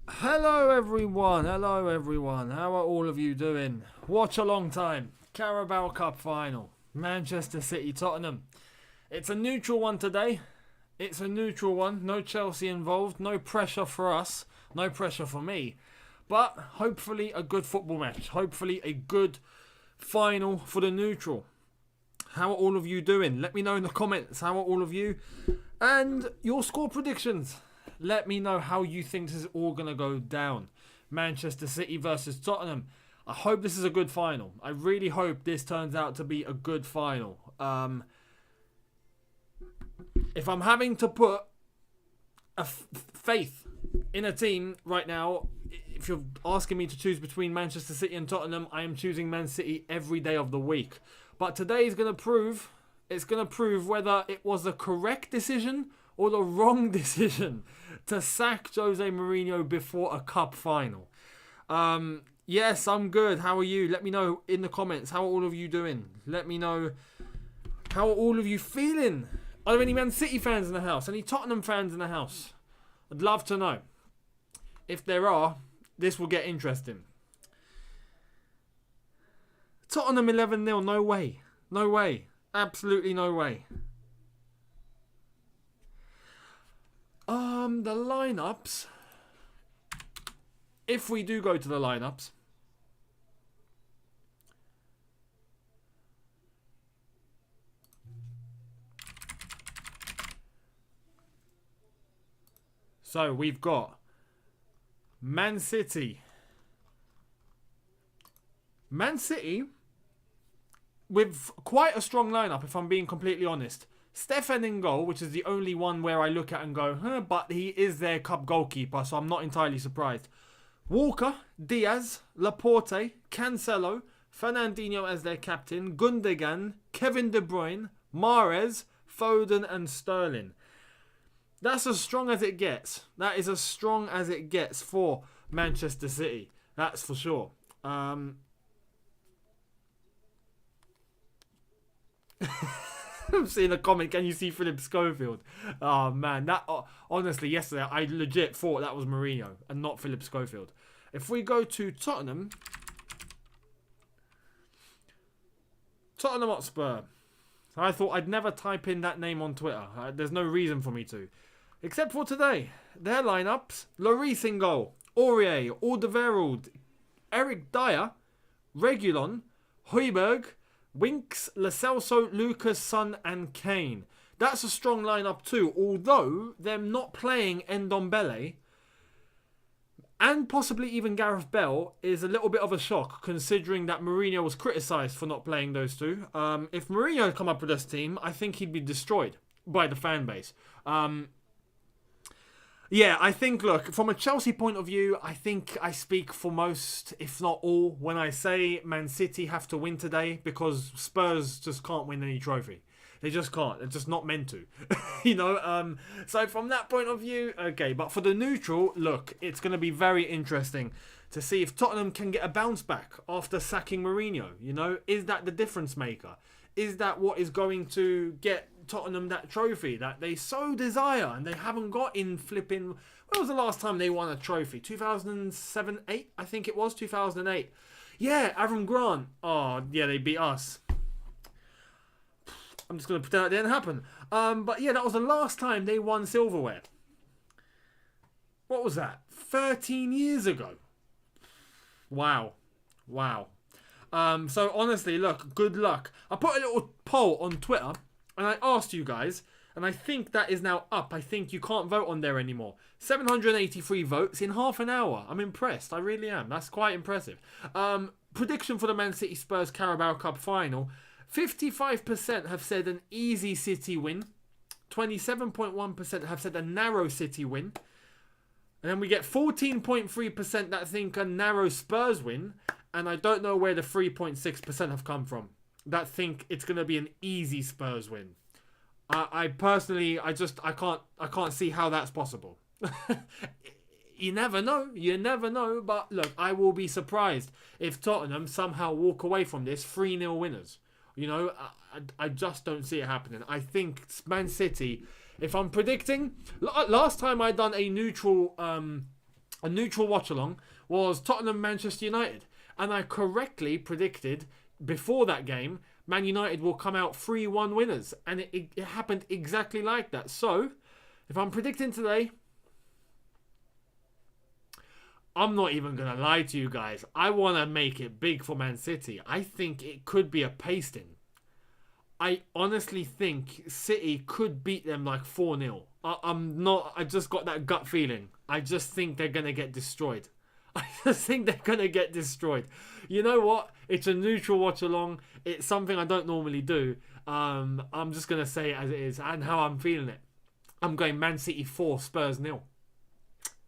Hello everyone, how are all of you doing? Watch a long time, Carabao Cup final, Manchester City, Tottenham. It's a neutral one today, no Chelsea involved, no pressure for us, no pressure for me. But hopefully a good football match, hopefully a good final for the neutral. How are all of you doing? Let me know in the comments, how are all of you? And your score predictions. Let me know how you think this is all going to go down. Manchester City versus Tottenham. I hope this is a good final. I really hope this turns out to be a good final. If I'm having to put a faith in a team right now, if you're asking me to choose between Manchester City and Tottenham, I am choosing Man City every day of the week. But today is going to prove, whether it was the correct decision or the wrong decision to sack Jose Mourinho before a cup final. Yes, I'm good. How are you? Let me know in the comments. How are all of you doing? Let me know how are all of you feeling. Are there any Man City fans in the house? Any Tottenham fans in the house? I'd love to know. If there are, this will get interesting. Tottenham 11-0. No way. No way. Absolutely no way. The lineups. If we do go to the lineups. So we've got Man City. Man City with quite a strong lineup, if I'm being completely honest. Stefan in goal, which is the only one where I look at and go, but he is their cup goalkeeper, so I'm not entirely surprised. Walker, Diaz, Laporte, Cancelo, Fernandinho as their captain, Gundogan, Kevin De Bruyne, Mahrez, Foden and Sterling. That's as strong as it gets. That is as strong as it gets for Manchester City. That's for sure. I'm seeing a comment. Can you see Philip Schofield? Oh man, that honestly, yesterday I legit thought that was Mourinho and not Philip Schofield. If we go to Tottenham Hotspur, I thought I'd never type in that name on Twitter. There's no reason for me to, except for today. Their lineups: Lloris in goal, Aurier, Alderweireld, Eric Dyer, Reguilon, Højbjerg, Winks, Lo Celso, Lucas, Son and Kane. That's a strong lineup too, although them not playing Ndombele and possibly even Gareth Bale is a little bit of a shock, considering that Mourinho was criticised for not playing those two. If Mourinho had come up with this team, I think he'd be destroyed by the fan base. Yeah, I think, look, from a Chelsea point of view, I think I speak for most, if not all, when I say Man City have to win today, because Spurs just can't win any trophy. They just can't. They're just not meant to. So from that point of view, okay. But for the neutral, look, it's going to be very interesting to see if Tottenham can get a bounce back after sacking Mourinho. Is that the difference maker? Is that what is going to get Tottenham that trophy that they so desire and they haven't got in flipping... When was the last time they won a trophy? 2007-8? I think it was 2008. Yeah, Avram Grant. Oh, yeah, they beat us. I'm just going to pretend that didn't happen. But yeah, that was the last time they won silverware. What was that? 13 years ago. Wow. So honestly, look, good luck. I put a little poll on Twitter and I asked you guys, and I think that is now up. I think you can't vote on there anymore. 783 votes in half an hour. I'm impressed. I really am. That's quite impressive. Prediction for the Man City Spurs Carabao Cup final. 55% have said an easy City win. 27.1% have said a narrow City win. And then we get 14.3% that think a narrow Spurs win. And I don't know where the 3.6% have come from that think it's going to be an easy Spurs win. I personally, I can't see how that's possible. You never know. But look, I will be surprised if Tottenham somehow walk away from this 3-0 winners. I just don't see it happening. I think Man City, If I'm predicting, last time I done a neutral watch along was Tottenham Manchester United, and I correctly predicted before that game Man United will come out 3-1 winners, and it happened exactly like that. So if I'm predicting today, I'm not even going to lie to you guys. I want to make it big for Man City. I think it could be a pasting. I honestly think City could beat them like 4-0. I just got that gut feeling. I just think they're going to get destroyed. I just think they're going to get destroyed. You know what? It's a neutral watch along. It's something I don't normally do. I'm just going to say it as it is and how I'm feeling it. I'm going Man City 4, Spurs 0.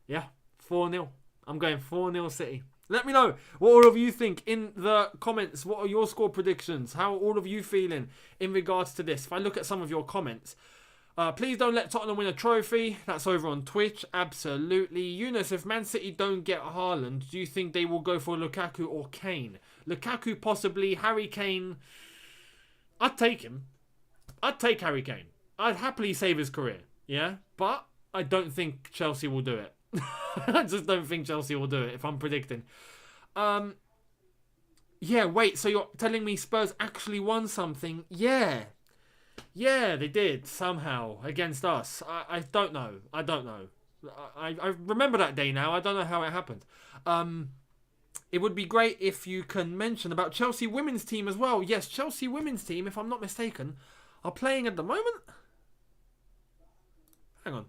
Yeah, 4-0. I'm going 4-0 City. Let me know what all of you think in the comments. What are your score predictions? How are all of you feeling in regards to this? If I look at some of your comments, please don't let Tottenham win a trophy. That's over on Twitch. Absolutely. Younes, if Man City don't get Haaland, do you think they will go for Lukaku or Kane? Lukaku possibly. Harry Kane, I'd take him. I'd take Harry Kane. I'd happily save his career. Yeah? But I don't think Chelsea will do it. I just don't think Chelsea will do it if I'm predicting. Yeah, wait, so you're telling me Spurs actually won something? Yeah. Yeah, they did, somehow, against us. I don't know. I don't know. I remember that day now. I don't know how it happened. It would be great if you can mention about Chelsea women's team as well. Yes, Chelsea women's team, if I'm not mistaken, are playing at the moment. Hang on.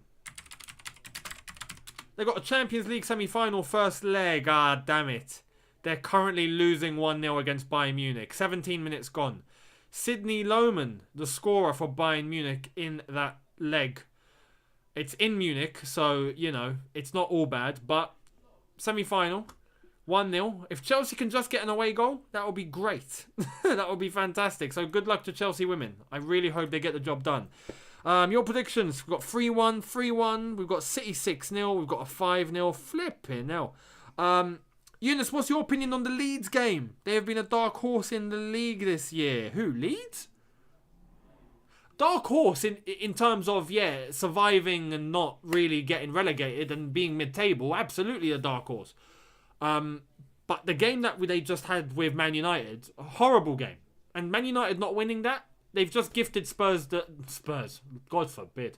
They got a Champions League semi-final first leg. Ah, damn it. They're currently losing 1-0 against Bayern Munich. 17 minutes gone. Sydney Lohmann, the scorer for Bayern Munich in that leg. It's in Munich, so, you know, it's not all bad. But semi-final, 1-0. If Chelsea can just get an away goal, that would be great. That would be fantastic. So good luck to Chelsea women. I really hope they get the job done. Your predictions. We've got 3-1, 3-1. We've got City 6-0. We've got a 5-0. Flipping now. Younes, what's your opinion on the Leeds game? They have been a dark horse in the league this year. Who, Leeds? Dark horse in terms of, yeah, surviving and not really getting relegated and being mid-table. Absolutely a dark horse. But the game that they just had with Man United, a horrible game. And Man United not winning that, they've just gifted Spurs, God forbid.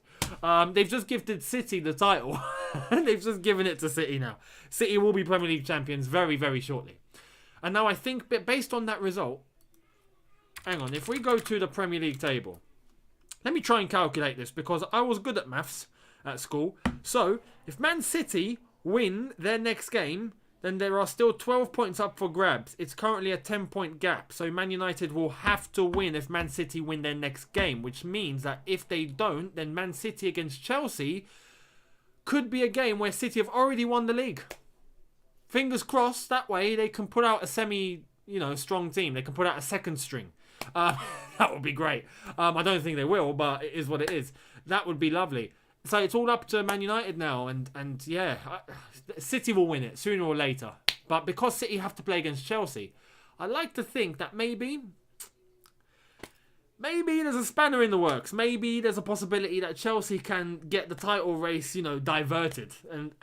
They've just gifted City the title. They've just given it to City now. City will be Premier League champions very, very shortly. And now I think, based on that result, hang on, if we go to the Premier League table, let me try and calculate this because I was good at maths at school. So, if Man City win their next game, then there are still 12 points up for grabs. It's currently a 10-point gap. So Man United will have to win if Man City win their next game, which means that if they don't, then Man City against Chelsea could be a game where City have already won the league. Fingers crossed, that way they can put out a strong team. They can put out a second string. That would be great. I don't think they will, but it is what it is. That would be lovely. So it's all up to Man United now, and yeah, City will win it sooner or later. But because City have to play against Chelsea, I like to think that maybe there's a spanner in the works. Maybe there's a possibility that Chelsea can get the title race, diverted and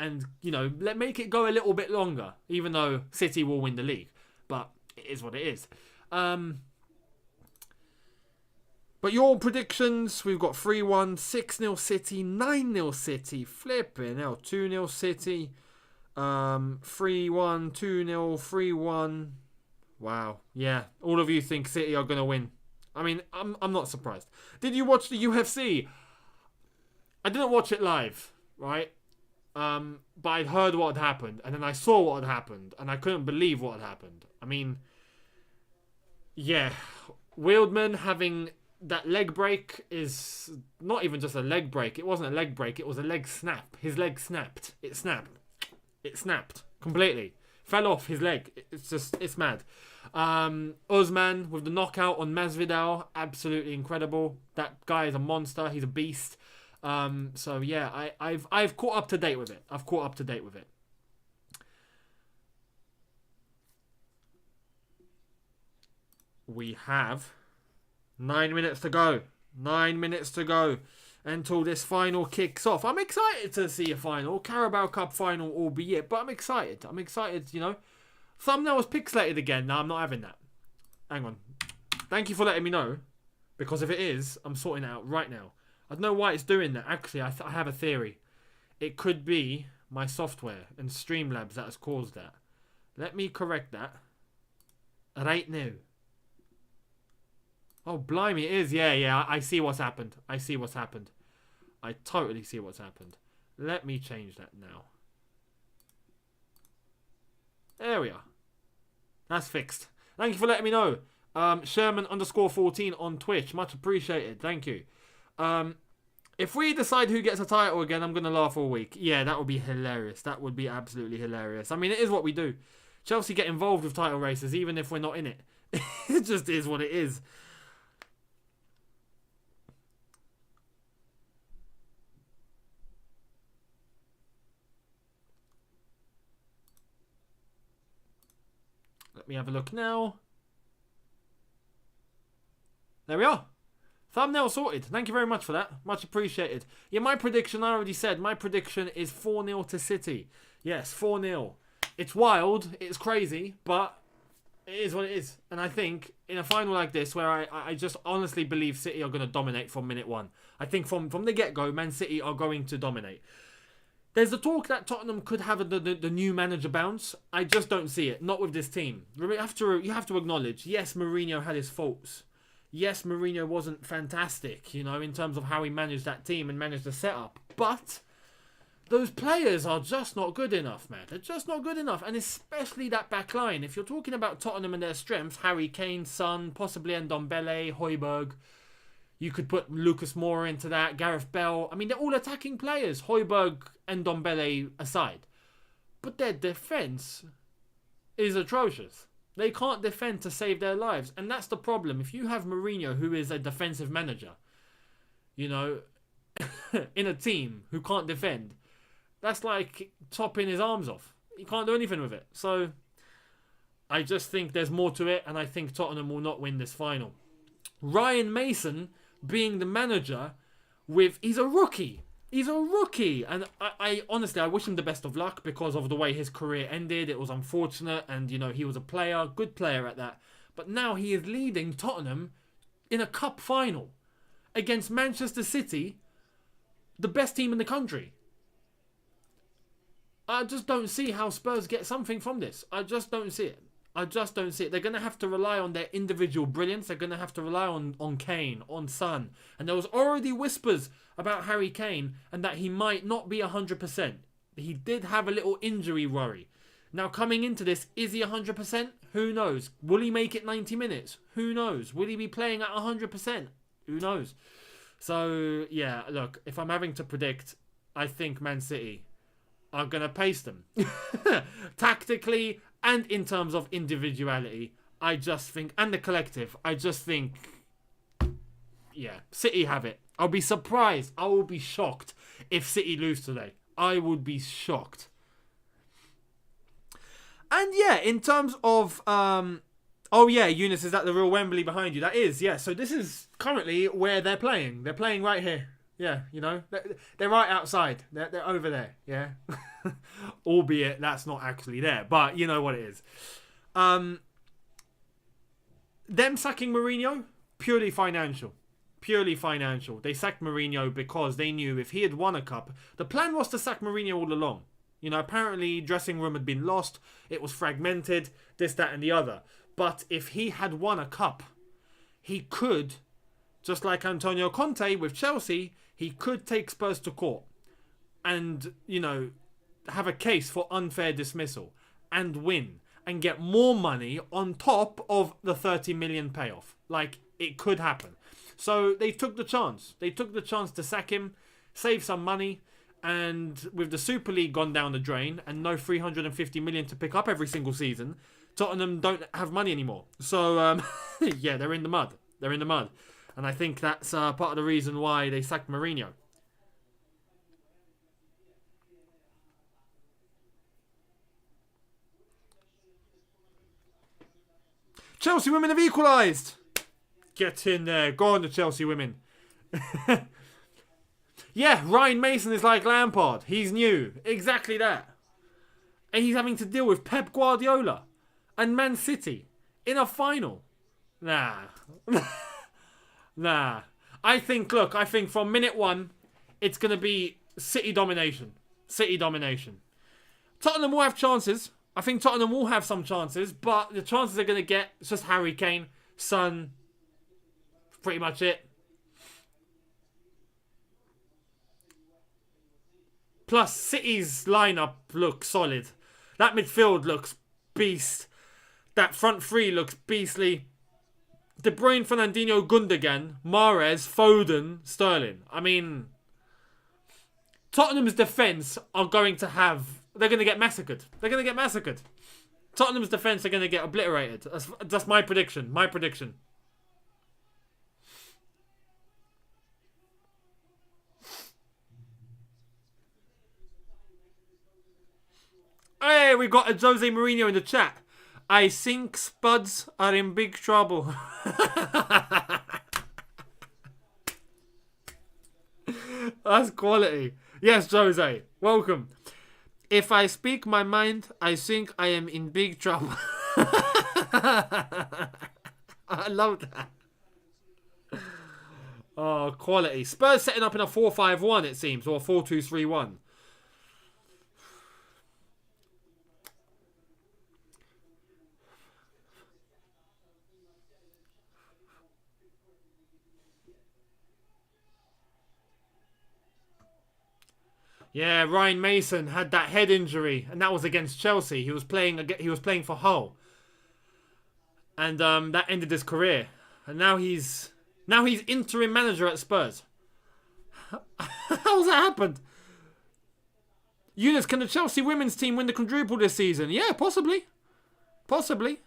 make it go a little bit longer, even though City will win the league. But it is what it is. But your predictions, we've got 3-1, 6-0 City, 9-0 City, flipping hell, 2-0 City, 3-1, 2-0, 3-1. Wow, yeah, all of you think City are going to win. I mean, I'm not surprised. Did you watch the UFC? I didn't watch it live, right? But I'd heard what had happened, and then I saw what had happened, and I couldn't believe what had happened. I mean, yeah, Wildman having that leg break is not even just a leg break. It wasn't a leg break. It was a leg snap. His leg snapped. It snapped. It snapped completely. Fell off his leg. It's mad. Usman with the knockout on Masvidal. Absolutely incredible. That guy is a monster. He's a beast. So yeah, I've caught up to date with it. We have 9 minutes to go. until this final kicks off. I'm excited to see a final. Carabao Cup final, albeit, but I'm excited. I'm excited, you know. Thumbnail was pixelated again. No, I'm not having that. Hang on. Thank you for letting me know. Because if it is, I'm sorting it out right now. I don't know why it's doing that. Actually, I have a theory. It could be my software and Streamlabs that has caused that. Let me correct that. Right now. Oh, blimey, it is. Yeah, I see what's happened. I see what's happened. I totally see what's happened. Let me change that now. There we are. That's fixed. Thank you for letting me know. Sherman_14 on Twitch. Much appreciated. Thank you. If we decide who gets a title again, I'm going to laugh all week. Yeah, that would be hilarious. That would be absolutely hilarious. I mean, it is what we do. Chelsea get involved with title races even if we're not in it. It just is what it is. Let me have a look now. There we are. Thumbnail sorted. Thank you very much for that. Much appreciated. Yeah, my prediction, I already said. My prediction is 4-0 to City. Yes, 4-0. It's wild. It's crazy. But it is what it is. And I think in a final like this, where I just honestly believe City are going to dominate from minute one. I think from the get-go, Man City are going to dominate. There's the talk that Tottenham could have the new manager bounce. I just don't see it. Not with this team. You have to acknowledge, yes, Mourinho had his faults. Yes, Mourinho wasn't fantastic, you know, in terms of how he managed that team and managed the setup. But those players are just not good enough, man. They're just not good enough. And especially that back line. If you're talking about Tottenham and their strengths, Harry Kane, Son, possibly Ndombele, Højbjerg. You could put Lucas Moura into that, Gareth Bale. I mean, they're all attacking players, Højbjerg and Ndombele aside. But their defence is atrocious. They can't defend to save their lives. And that's the problem. If you have Mourinho, who is a defensive manager, you know, in a team who can't defend, that's like chopping his arms off. He can't do anything with it. So I just think there's more to it, and I think Tottenham will not win this final. Ryan Mason being the manager he's a rookie. He's a rookie. And I honestly, I wish him the best of luck because of the way his career ended. It was unfortunate. And, you know, he was a player, good player at that. But now he is leading Tottenham in a cup final against Manchester City, the best team in the country. I just don't see how Spurs get something from this. I just don't see it. I just don't see it. They're going to have to rely on their individual brilliance. They're going to have to rely on Kane, on Son. And there was already whispers about Harry Kane and that he might not be 100%. He did have a little injury worry. Now coming into this, is he 100%? Who knows? Will he make it 90 minutes? Who knows? Will he be playing at 100%? Who knows? So, yeah, look, if I'm having to predict, I think Man City are going to pace them. Tactically and in terms of individuality, I just think, and the collective, I just think, yeah, City have it. I'll be surprised. I will be shocked if City lose today. I would be shocked. And yeah, in terms of, oh yeah, Younes, is that the real Wembley behind you? That is, yeah. So this is currently where they're playing. They're playing right here. Yeah, you know, they're right outside. They're over there, yeah. Albeit that's not actually there, but you know what it is. Them sacking Mourinho, purely financial. Purely financial. They sacked Mourinho because they knew if he had won a cup, the plan was to sack Mourinho all along. You know, apparently dressing room had been lost. It was fragmented, this, that, and the other. But if he had won a cup, he could, just like Antonio Conte with Chelsea, he could take Spurs to court and, you know, have a case for unfair dismissal and win and get more money on top of the 30 million payoff. Like, it could happen. So they took the chance. They took the chance to sack him, save some money, and with the Super League gone down the drain and no 350 million to pick up every single season, Tottenham don't have money anymore. So, yeah, they're in the mud. They're in the mud. And I think that's part of the reason why they sacked Mourinho. Chelsea women have equalised. Get in there. Go on, the Chelsea women. Yeah, Ryan Mason is like Lampard. He's new. Exactly that. And he's having to deal with Pep Guardiola and Man City in a final. Nah. Nah. I think from minute one, it's going to be City domination. City domination. Tottenham will have chances. I think Tottenham will have some chances, but the chances they're going to get, it's just Harry Kane, Son, pretty much it. Plus, City's lineup looks solid. That midfield looks beast. That front three looks beastly. De Bruyne, Fernandinho, Gundogan, Mahrez, Foden, Sterling. I mean, Tottenham's defence are going to have... They're going to get massacred. They're going to get massacred. Tottenham's defence are going to get obliterated. That's my prediction. My prediction. Hey, we got a Jose Mourinho in the chat. I think Spuds are in big trouble. That's quality. Yes, Jose. Welcome. If I speak my mind, I think I am in big trouble. I love that. Oh, quality. Spurs setting up in a 4-5-1, it seems, or a 4-2-3-1. Yeah, Ryan Mason had that head injury, and that was against Chelsea. He was playing for Hull, and that ended his career. And now he's interim manager at Spurs. How's that happened? Younes, can the Chelsea women's team win the quadruple this season? Yeah, possibly. Possibly.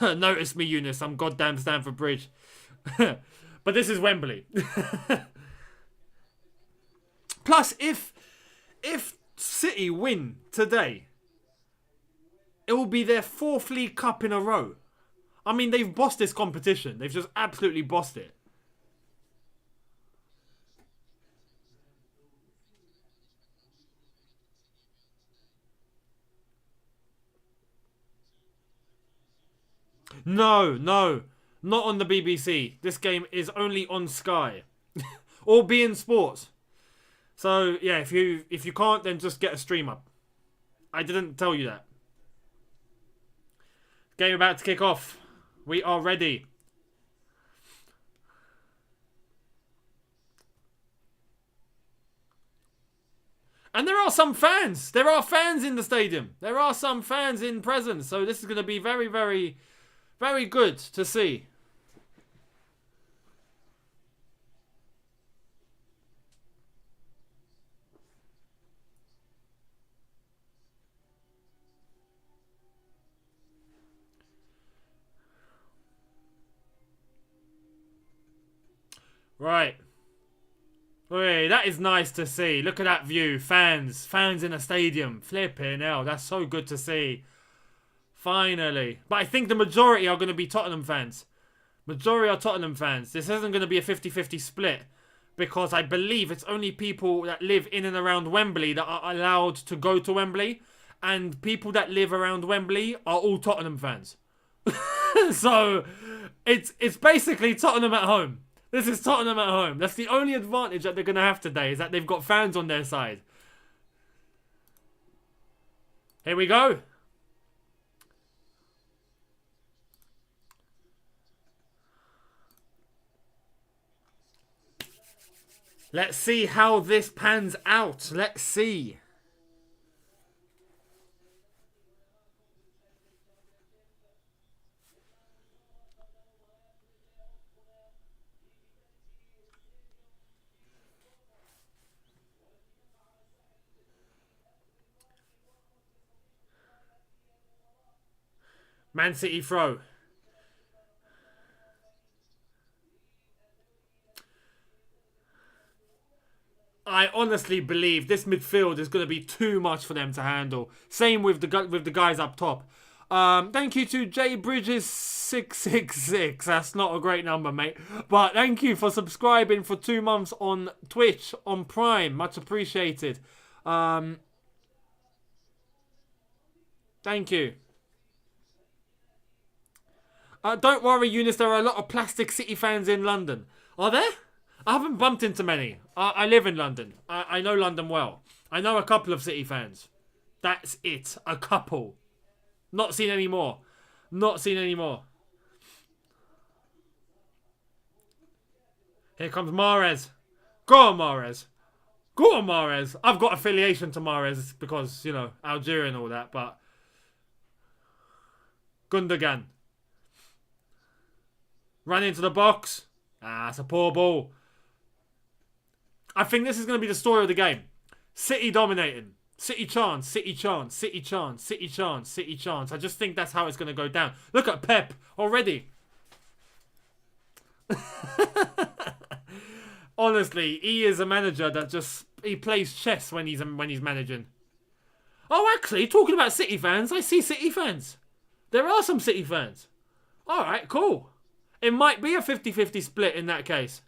Notice me, Younes. I'm goddamn Stamford Bridge. But this is Wembley. Plus, if City win today, it will be their 4th League Cup in a row. I mean, they've bossed this competition. They've just absolutely bossed it. No, not on the BBC. This game is only on Sky or beIN Sports. So yeah, if you can't, then just get a stream up. I didn't tell you that. Game about to kick off. We are ready. And there are some fans. There are fans in the stadium. There are some fans in presence. So this is going to be very, very, very good to see. Right. Wait, that is nice to see. Look at that view. Fans in a stadium. Flipping hell, that's so good to see. Finally. But I think the majority are going to be Tottenham fans. Majority are Tottenham fans. This isn't going to be a 50-50 split. Because I believe it's only people that live in and around Wembley that are allowed to go to Wembley. And people that live around Wembley are all Tottenham fans. So, it's basically Tottenham at home. This is Tottenham at home. That's the only advantage that they're going to have today, is that they've got fans on their side. Here we go. Let's see how this pans out. Let's see. Man City throw. I honestly believe this midfield is going to be too much for them to handle. Same with the guys up top. Thank you to J Bridges 666. That's not a great number, mate. But thank you for subscribing for 2 months on Twitch, on Prime. Much appreciated. Thank you. Don't worry, Younes, there are a lot of Plastic City fans in London. Are there? I haven't bumped into many. I live in London. I know London well. I know a couple of City fans. That's it. A couple. Not seen any more. Not seen any more. Here comes Mahrez. Go on, Mahrez. Go on, Mahrez. I've got affiliation to Mahrez because, you know, Algeria and all that, but... Gundogan. Run into the box. It's a poor ball. I think this is going to be the story of the game. City dominating. City chance, City chance, City chance, City chance, City chance. I just think that's how it's going to go down. Look at Pep already. Honestly, he is a manager that just... He plays chess when he's managing. Oh, actually, talking about City fans, I see City fans. There are some City fans. Alright, cool. It might be a 50-50 split in that case.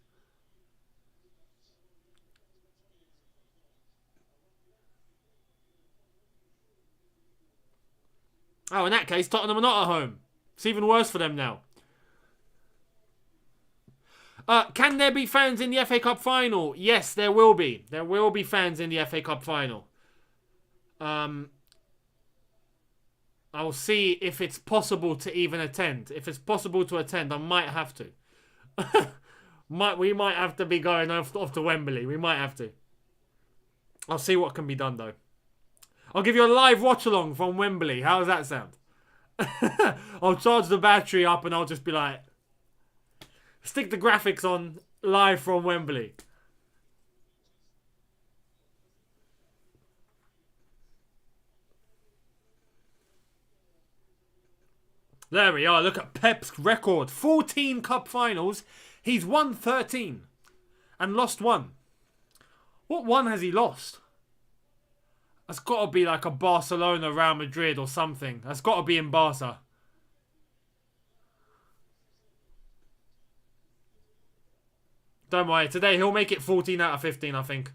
Oh, in that case, Tottenham are not at home. It's even worse for them now. Can there be fans in the FA Cup final? Yes, there will be. There will be fans in the FA Cup final. I'll see if it's possible to even attend. If it's possible to attend, I might have to. We might have to be going off to Wembley. We might have to. I'll see what can be done, though. I'll give you a live watch-along from Wembley. How does that sound? I'll charge the battery up and I'll just be like... Stick the graphics on live from Wembley. There we are. Look at Pep's record. 14 cup finals. He's won 13 and lost 1. What one has he lost? That's got to be like a Barcelona, Real Madrid or something. That's got to be in Barca. Don't worry. Today he'll make it 14 out of 15, I think.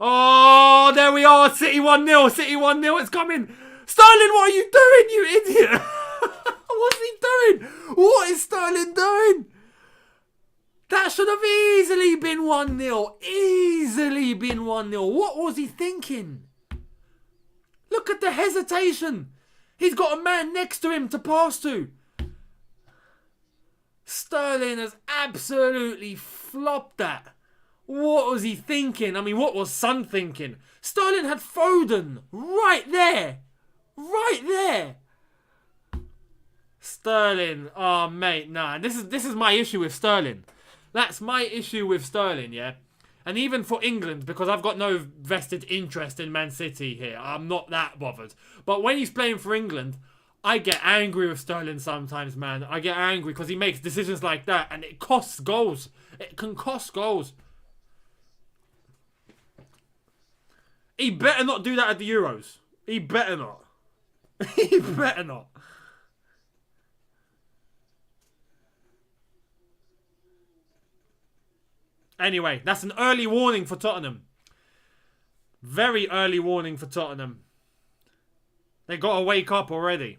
Oh, there we are. City 1-0. City 1-0. It's coming. Sterling, what are you doing, you idiot? What's he doing? What is Sterling doing? That should have easily been 1-0. Easily been 1-0. What was he thinking? Look at the hesitation. He's got a man next to him to pass to. Sterling has absolutely flopped that. What was he thinking? I mean, what was Son thinking? Sterling had Foden right there. Right there. Sterling. Oh, mate, nah. This is my issue with Sterling. That's my issue with Sterling, yeah? And even for England, because I've got no vested interest in Man City here. I'm not that bothered. But when he's playing for England, I get angry with Sterling sometimes, man. I get angry because he makes decisions like that and it costs goals. It can cost goals. He better not do that at the Euros. He better not. He better not. Anyway, that's an early warning for Tottenham. Very early warning for Tottenham. They got to wake up already.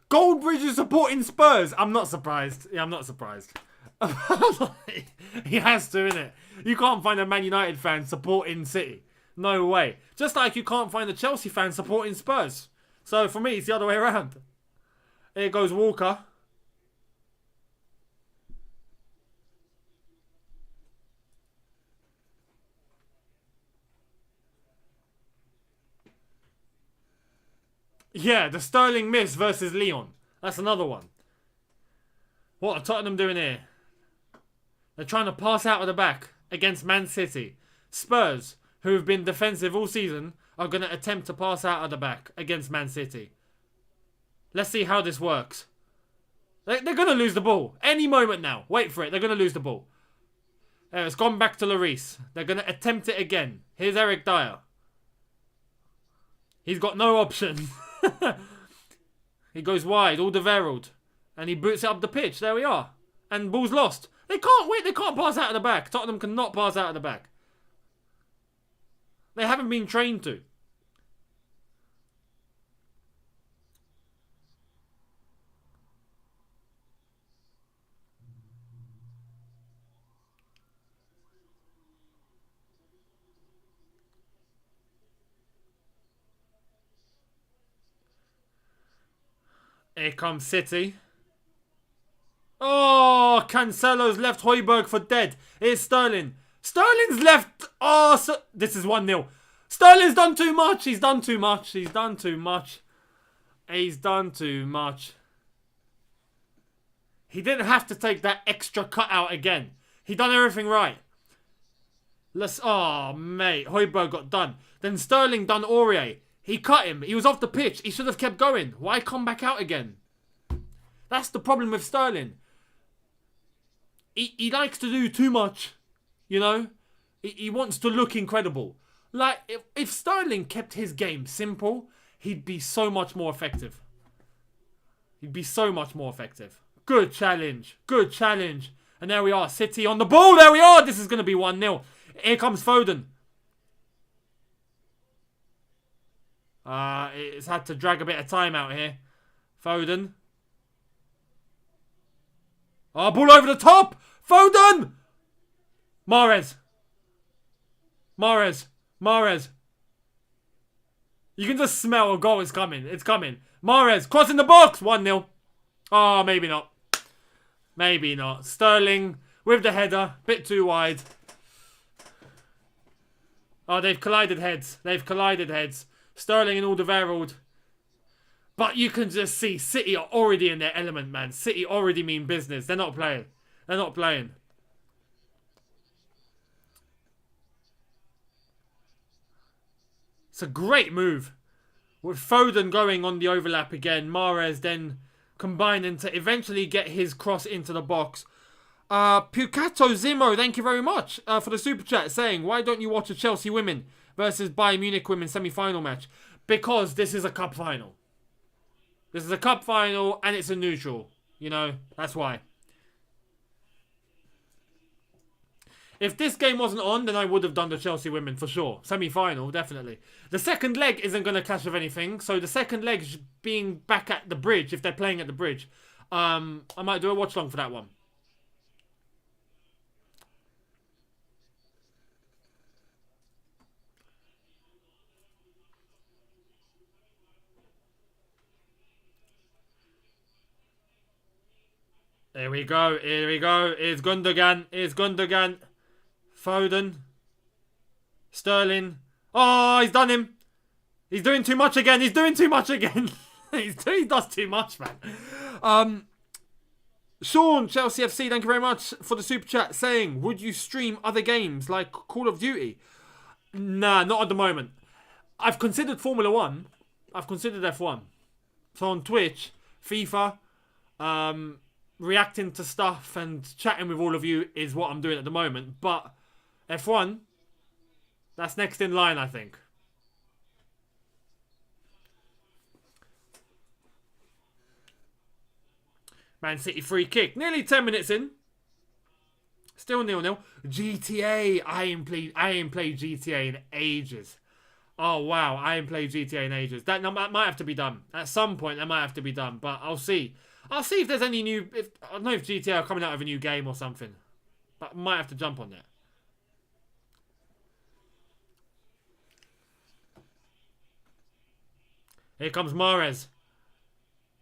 Goldbridge is supporting Spurs. I'm not surprised. Yeah, I'm not surprised. He has to, innit? You can't find a Man United fan supporting City. No way. Just like you can't find a Chelsea fan supporting Spurs. So for me, it's the other way around. Here goes Walker. Yeah, the Sterling miss versus Lyon. That's another one. What are Tottenham doing here? They're trying to pass out of the back against Man City. Spurs, who have been defensive all season, are going to attempt to pass out of the back against Man City. Let's see how this works. They're going to lose the ball. Any moment now. Wait for it. They're going to lose the ball. It's gone back to Lloris. They're going to attempt it again. Here's Eric Dyer. He's got no option. He goes wide, Alderweireld. And he boots it up the pitch. There we are. And ball's lost. They can't wait. They can't pass out of the back. Tottenham cannot pass out of the back. They haven't been trained to. Here comes City. Oh, Cancelo's left Højbjerg for dead. Here's Sterling. Sterling's left. Oh, so this is 1-0. Sterling's done too much. He's done too much. He's done too much. He's done too much. He didn't have to take that extra cut out again. He done everything right. Oh, mate. Højbjerg got done. Then Sterling done Aurier. He cut him. He was off the pitch. He should have kept going. Why come back out again? That's the problem with Sterling. He likes to do too much. You know? He wants to look incredible. Like, if Sterling kept his game simple, he'd be so much more effective. He'd be so much more effective. Good challenge. Good challenge. And there we are. City on the ball. There we are. This is going to be 1-0. Here comes Foden. It's had to drag a bit of time out here. Foden. Oh, ball over the top. Foden. Mahrez. Mahrez. Mahrez. You can just smell a goal is coming. It's coming. Mahrez. Crossing the box. 1-0. Oh, maybe not. Maybe not. Sterling with the header. Bit too wide. Oh, they've collided heads. They've collided heads. Sterling and Alderweireld. But you can just see City are already in their element, man. City already mean business. They're not playing. They're not playing. It's a great move. With Foden going on the overlap again. Mahrez then combining to eventually get his cross into the box. Pucato Zimo, thank you very much for the super chat saying, why don't you watch a Chelsea women versus Bayern Munich women semi-final match? Because this is a cup final. This is a cup final and it's a neutral. You know, that's why. If this game wasn't on, then I would have done the Chelsea women for sure. Semi-final, definitely. The second leg isn't going to clash with anything. So the second leg being back at the bridge, if they're playing at the bridge, I might do a watch-along for that one. Here we go. Here we go. Here's Gundogan. Here's Gundogan. Foden. Sterling. Oh, he's done him. He's doing too much again. He's doing too much again. He does too much, man. Sean, Chelsea FC, thank you very much for the super chat saying, would you stream other games like Call of Duty? Nah, not at the moment. I've considered Formula 1. I've considered F1. So on Twitch, FIFA, reacting to stuff and chatting with all of you is what I'm doing at the moment. But F1, that's next in line, I think. Man City free kick. Nearly 10 minutes in. Still 0-0. GTA. I ain't played GTA in ages. Oh, wow. I ain't played GTA in ages. That might have to be done. At some point, that might have to be done. But I'll see. I'll see if there's any new... I don't know if GTA are coming out with a new game or something. But I might have to jump on that. Here comes Mahrez.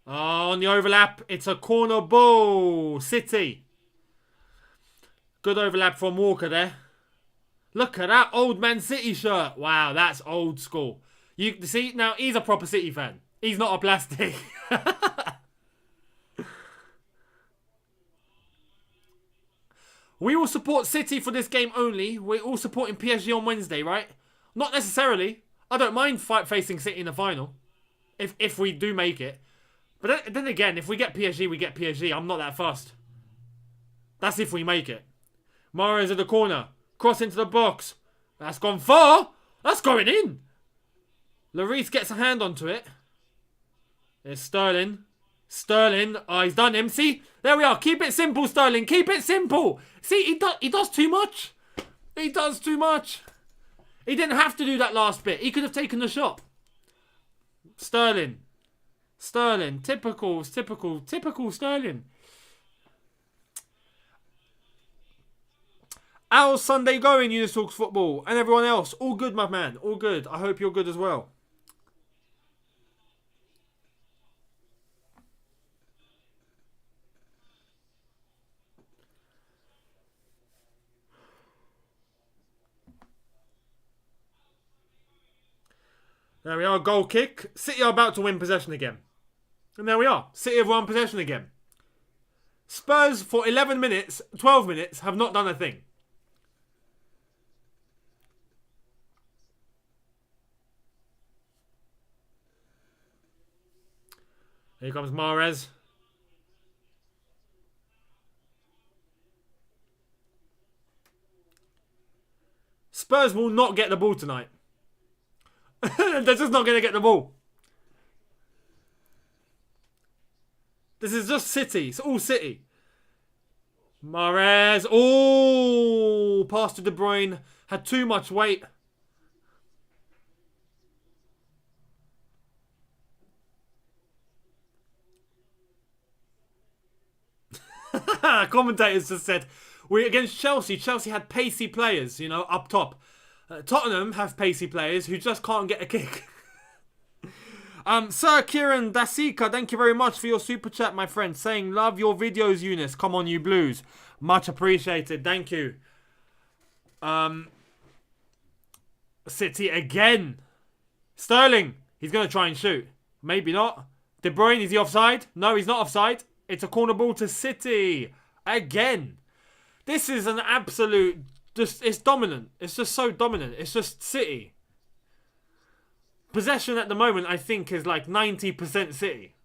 Oh, on the overlap. It's a corner ball. City. Good overlap from Walker there. Look at that old Man City shirt. Wow, that's old school. You see, now he's a proper City fan. He's not a plastic. We will support City for this game only. We're all supporting PSG on Wednesday, right? Not necessarily. I don't mind facing City in the final. If we do make it. But then again, if we get PSG, we get PSG. I'm not that fussed. That's if we make it. Mahrez at the corner. Cross into the box. That's gone far. That's going in. Lloris gets a hand onto it. There's Sterling. Sterling. Oh, he's done him. See? There we are. Keep it simple, Sterling. Keep it simple. See, he does too much. He does too much. He didn't have to do that last bit. He could have taken the shot. Sterling. Sterling. Typical Sterling. How's Sunday going, Younes Talks Football? And everyone else? All good, my man. All good. I hope you're good as well. There we are, goal kick. City are about to win possession again. And there we are. City have won possession again. Spurs, for 11 minutes, 12 minutes, have not done a thing. Here comes Mahrez. Spurs will not get the ball tonight. They're just not going to get the ball. This is just City. It's all City. Mahrez. Oh, pass to De Bruyne. Had too much weight. Commentators just said, we against Chelsea. Chelsea had pacey players, you know, up top. Tottenham have pacey players who just can't get a kick. Sir Kieran Dasika, thank you very much for your super chat, my friend. Saying, love your videos, Younes. Come on, you Blues. Much appreciated. Thank you. City again. Sterling. He's going to try and shoot. Maybe not. De Bruyne, is he offside? No, he's not offside. It's a corner ball to City. Again. This is an absolute... it's dominant. It's just so dominant. It's just City. Possession at the moment, I think, is like 90% City.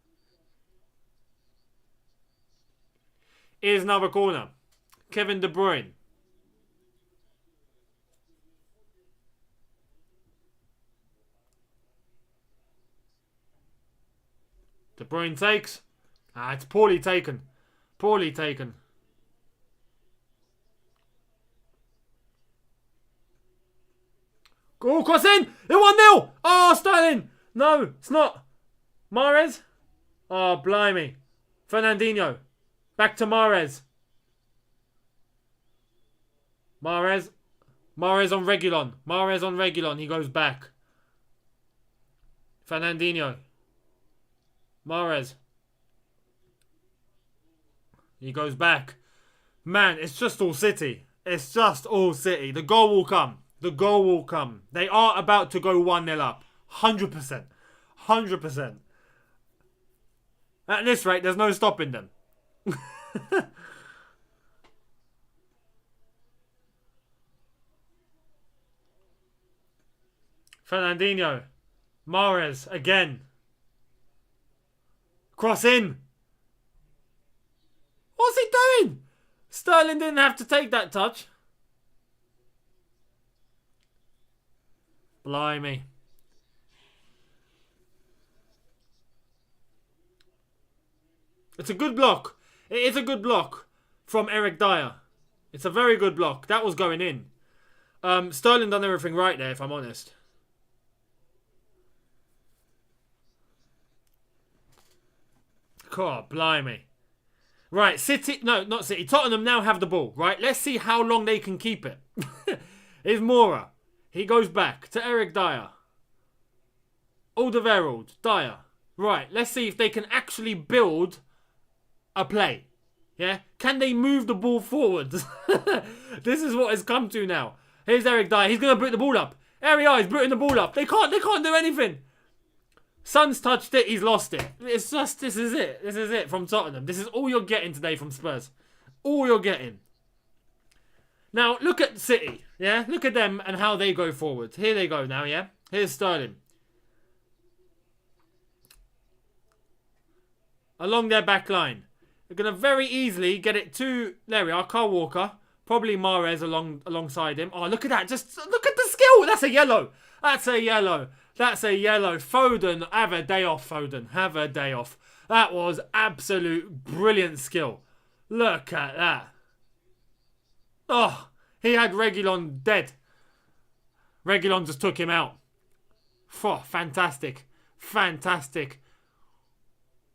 Here's another corner. Kevin De Bruyne. De Bruyne takes. Ah, it's poorly taken. Poorly taken. Oh, cross in! They're 1-0! Oh, Sterling! No, it's not. Mahrez? Oh, blimey. Fernandinho. Back to Mahrez. Mahrez. Mahrez on Reguilon. Mahrez on Reguilon. He goes back. Fernandinho. Mahrez. He goes back. Man, it's just all City. It's just all City. The goal will come. The goal will come. They are about to go 1-0 up. 100%. 100%. At this rate, there's no stopping them. Fernandinho. Mahrez again. Cross in. What's he doing? Sterling didn't have to take that touch. Blimey. It's a good block. It is a good block from Eric Dyer. It's a very good block. That was going in. Sterling done everything right there, if I'm honest. God, blimey. Right, City... No, not City. Tottenham now have the ball, right? Let's see how long they can keep it. Here's Mora. He goes back to Eric Dyer. Alderweireld. Dyer. Right, let's see if they can actually build a play. Yeah? Can they move the ball forward? This is what it's come to now. Here's Eric Dyer. He's going to boot the ball up. There he is, he's booting the ball up. They can't do anything. Son's touched it, he's lost it. It's just, this is it. This is it from Tottenham. This is all you're getting today from Spurs. All you're getting. Now, look at City, yeah? Look at them and how they go forward. Here they go now, yeah? Here's Sterling. Along their back line. They're going to very easily get it to, there we are, Kyle Walker. Probably Mahrez alongside him. Oh, look at that. Just look at the skill. That's a yellow. That's a yellow. That's a yellow. Foden, have a day off, Foden. Have a day off. That was absolute brilliant skill. Look at that. Oh, he had Reguilon dead. Reguilon just took him out. Oh, fantastic. Fantastic.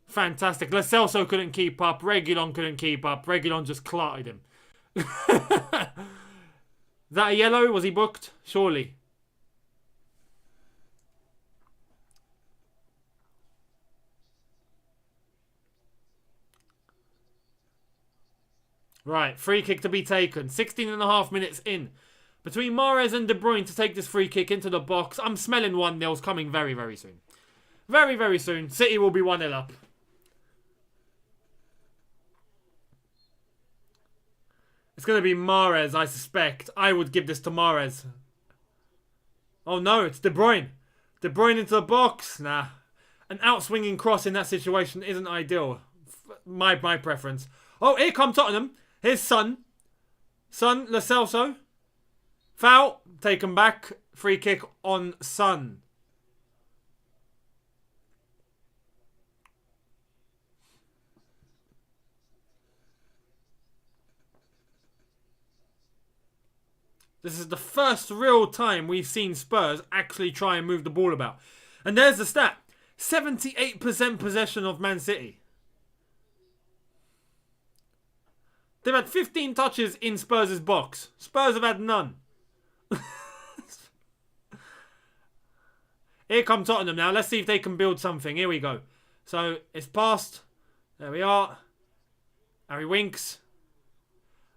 Fantastic. Lo Celso couldn't keep up. Reguilon couldn't keep up. Reguilon just clotted him. That a yellow? Was he booked? Surely. Right, free kick to be taken. 16.5 minutes in. Between Mahrez and De Bruyne to take this free kick into the box. I'm smelling 1-0's coming very, very soon. Very, very soon. City will be 1-0 up. It's going to be Mahrez, I suspect. I would give this to Mahrez. Oh no, it's De Bruyne. De Bruyne into the box. Nah. An outswinging cross in that situation isn't ideal. My preference. Oh, here come Tottenham. Here's Son. Son, Lo Celso. Foul. Taken back. Free kick on Son. This is the first real time we've seen Spurs actually try and move the ball about. And there's the stat. 78% possession of Man City. They've had 15 touches in Spurs' box. Spurs have had none. Here come Tottenham now. Let's see if they can build something. Here we go. So, it's passed. There we are. Harry Winks.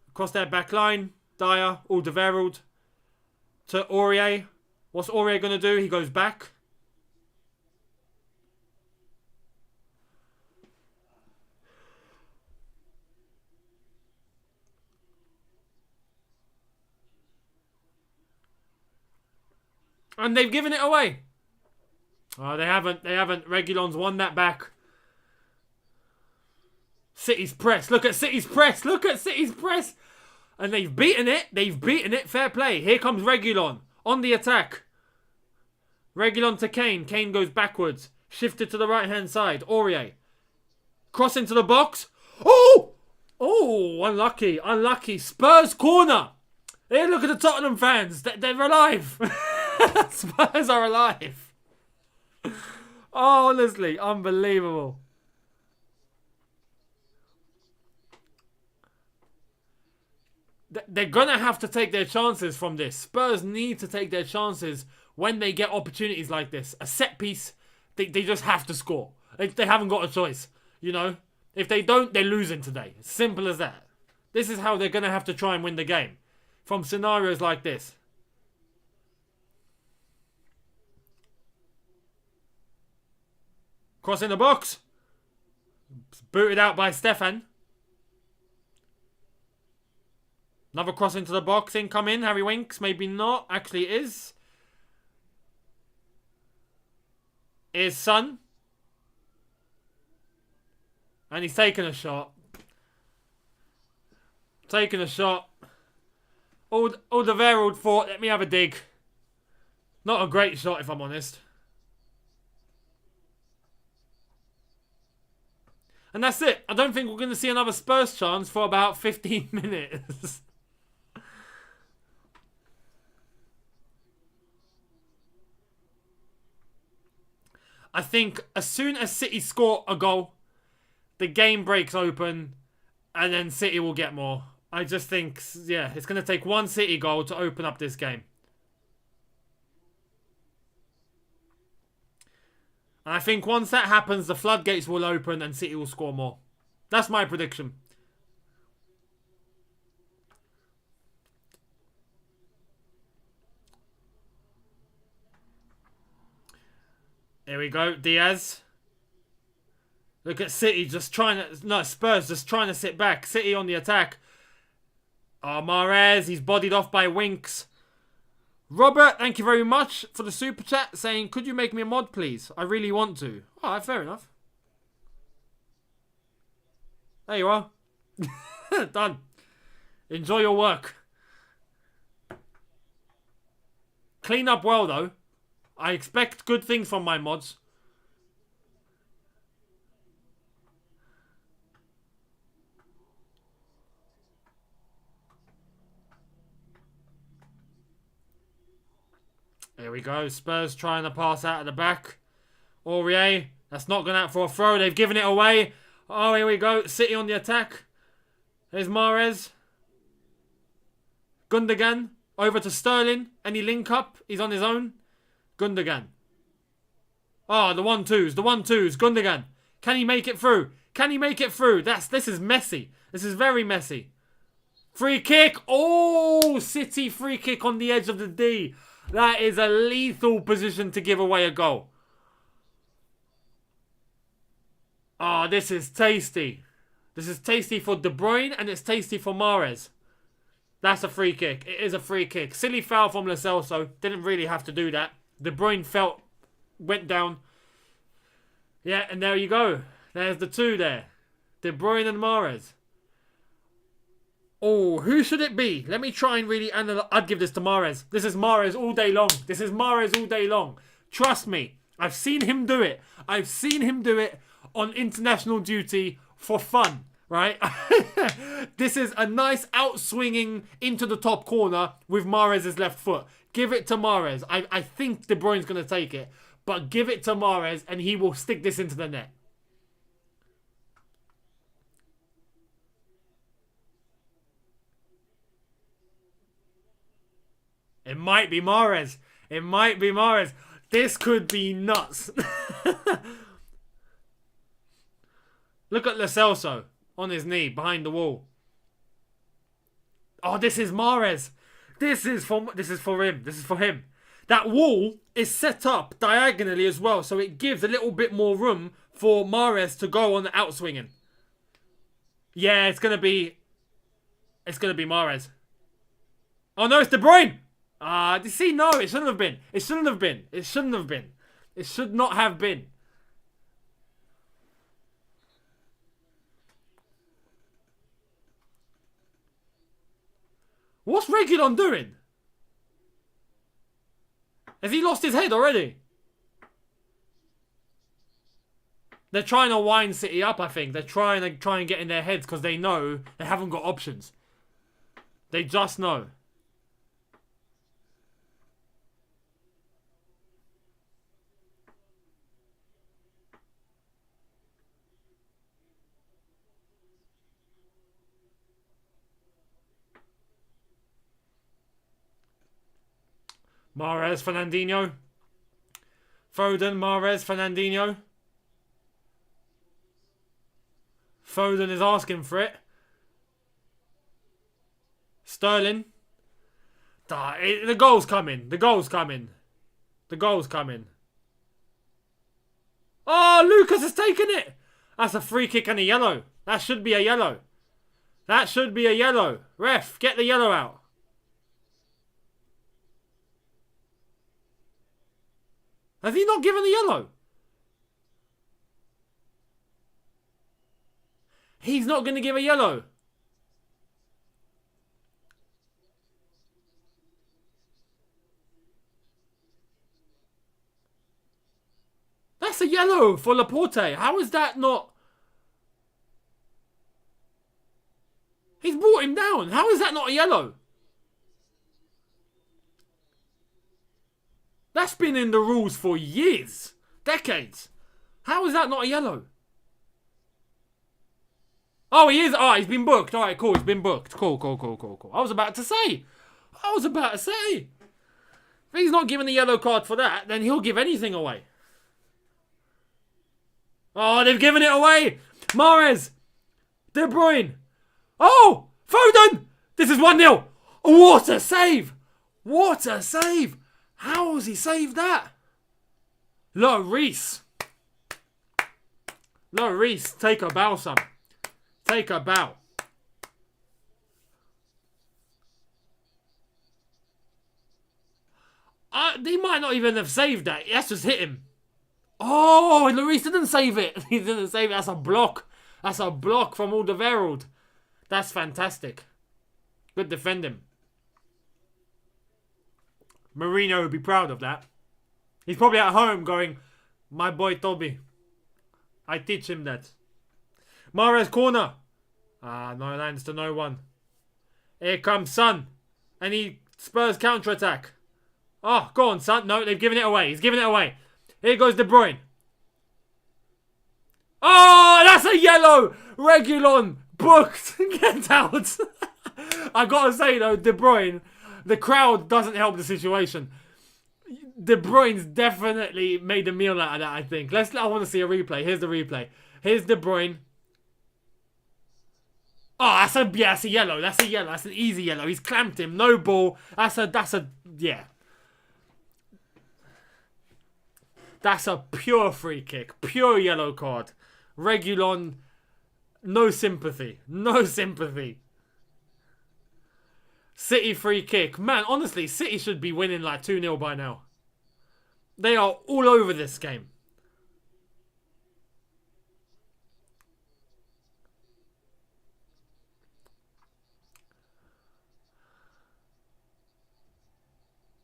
Across their back line. Dyer, Alderweireld to Aurier. What's Aurier going to do? He goes back. And they've given it away. Oh, they haven't. They haven't. Reguilon's won that back. City's press. Look at City's press. Look at City's press. And they've beaten it. They've beaten it. Fair play. Here comes Reguilon. On the attack. Reguilon to Kane. Kane goes backwards. Shifted to the right-hand side. Aurier. Cross into the box. Oh! Oh, unlucky. Unlucky. Spurs corner. Hey, look at the Tottenham fans. They're alive. Spurs are alive. Oh, honestly. Unbelievable. They're going to have to take their chances from this. Spurs need to take their chances when they get opportunities like this. A set piece, they just have to score. They haven't got a choice, you know. If they don't, they're losing today. Simple as that. This is how they're going to have to try and win the game. From scenarios like this. Cross in the box. Booted out by Stefan. Another cross into the box. Incoming. Harry Winks. Maybe not. Actually it is. Here's Son. And he's taking a shot. Taking a shot. Alderweireld thought, let me have a dig. Not a great shot if I'm honest. And that's it. I don't think we're going to see another Spurs chance for about 15 minutes. I think as soon as City score a goal, the game breaks open and then City will get more. I just think, yeah, it's going to take one City goal to open up this game. And I think once that happens, the floodgates will open and City will score more. That's my prediction. Here we go, Diaz. Look at City just trying to... No, Spurs just trying to sit back. City on the attack. Oh, Mahrez, he's bodied off by Winks. Robert, thank you very much for the super chat saying, could you make me a mod, please? I really want to. Oh, fair enough. There you are. Done. Enjoy your work. Clean up well, though. I expect good things from my mods. Here we go. Spurs trying to pass out at the back. Aurier. That's not gone out for a throw. They've given it away. Oh, here we go. City on the attack. There's Mahrez. Gundogan. Over to Sterling. Any link up? He's on his own. Gundogan. Oh, the 1-2s. The 1-2s. Gundogan. Can he make it through? Can he make it through? This is messy. This is very messy. Free kick. Oh, City free kick on the edge of the D. That is a lethal position to give away a goal. Oh, this is tasty. This is tasty for De Bruyne and it's tasty for Mahrez. That's a free kick. It is a free kick. Silly foul from Lo Celso. Didn't really have to do that. De Bruyne went down. Yeah, and there you go. There's the two there. De Bruyne and Mahrez. Oh, who should it be? Let me try and really analyze. I'd give this to Mahrez. This is Mahrez all day long. This is Mahrez all day long. Trust me. I've seen him do it. I've seen him do it on international duty for fun, right? This is a nice outswinging into the top corner with Mahrez's left foot. Give it to Mahrez. I think De Bruyne's going to take it. But give it to Mahrez and he will stick this into the net. It might be Mahrez. It might be Mahrez. This could be nuts. Look at Lo Celso on his knee behind the wall. Oh, this is Mahrez. This is for him. This is for him. That wall is set up diagonally as well, so it gives a little bit more room for Mahrez to go on the outswinging. Yeah, it's gonna be Mahrez. Oh no, it's De Bruyne. See, no, it shouldn't have been. It shouldn't have been. It shouldn't have been. It should not have been. What's Reguilon doing? Has he lost his head already? They're trying to wind City up, I think. They're trying to get in their heads because they know they haven't got options. They just know. Mahrez, Fernandinho. Foden, Mahrez, Fernandinho. Foden is asking for it. Sterling. The goal's coming. The goal's coming. The goal's coming. Oh, Lucas has taken it. That's a free kick and a yellow. That should be a yellow. That should be a yellow. Ref, get the yellow out. Has he not given the yellow? He's not going to give a yellow. That's a yellow for Laporte. How is that not... He's brought him down. How is that not a yellow? That's been in the rules for years. Decades. How is that not a yellow? Oh, he is. Oh, he's been booked. All right, cool. He's been booked. Cool. I was about to say. If he's not giving the yellow card for that, then he'll give anything away. Oh, they've given it away. Mahrez. De Bruyne. Oh, Foden. This is 1-0. What a save. What a save. How has he saved that? Lloris, take a bow, son. Take a bow. He might not even have saved that. That's just hit him. Oh, Lloris didn't save it. He didn't save it. That's a block. That's a block from Alderweireld. That's fantastic. Good defending. Mourinho would be proud of that. He's probably at home going, my boy Toby. I teach him that. Mahrez corner. No lands to no one. Here comes Son. And he Spurs counter-attack. Oh, go on, Son. No, they've given it away. He's giving it away. Here goes De Bruyne. Oh, that's a yellow. Reguilon. Booked. Get out. I gotta say, though, De Bruyne, the crowd doesn't help the situation. De Bruyne's definitely made a meal out of that, I think. I want to see a replay. Here's the replay. Here's De Bruyne. Oh, that's a yellow. That's a yellow. That's an easy yellow. He's clamped him. No ball. That's a pure free kick. Pure yellow card. Reguilon, no sympathy. No sympathy. City free kick. Man, honestly, City should be winning like 2-0 by now. They are all over this game.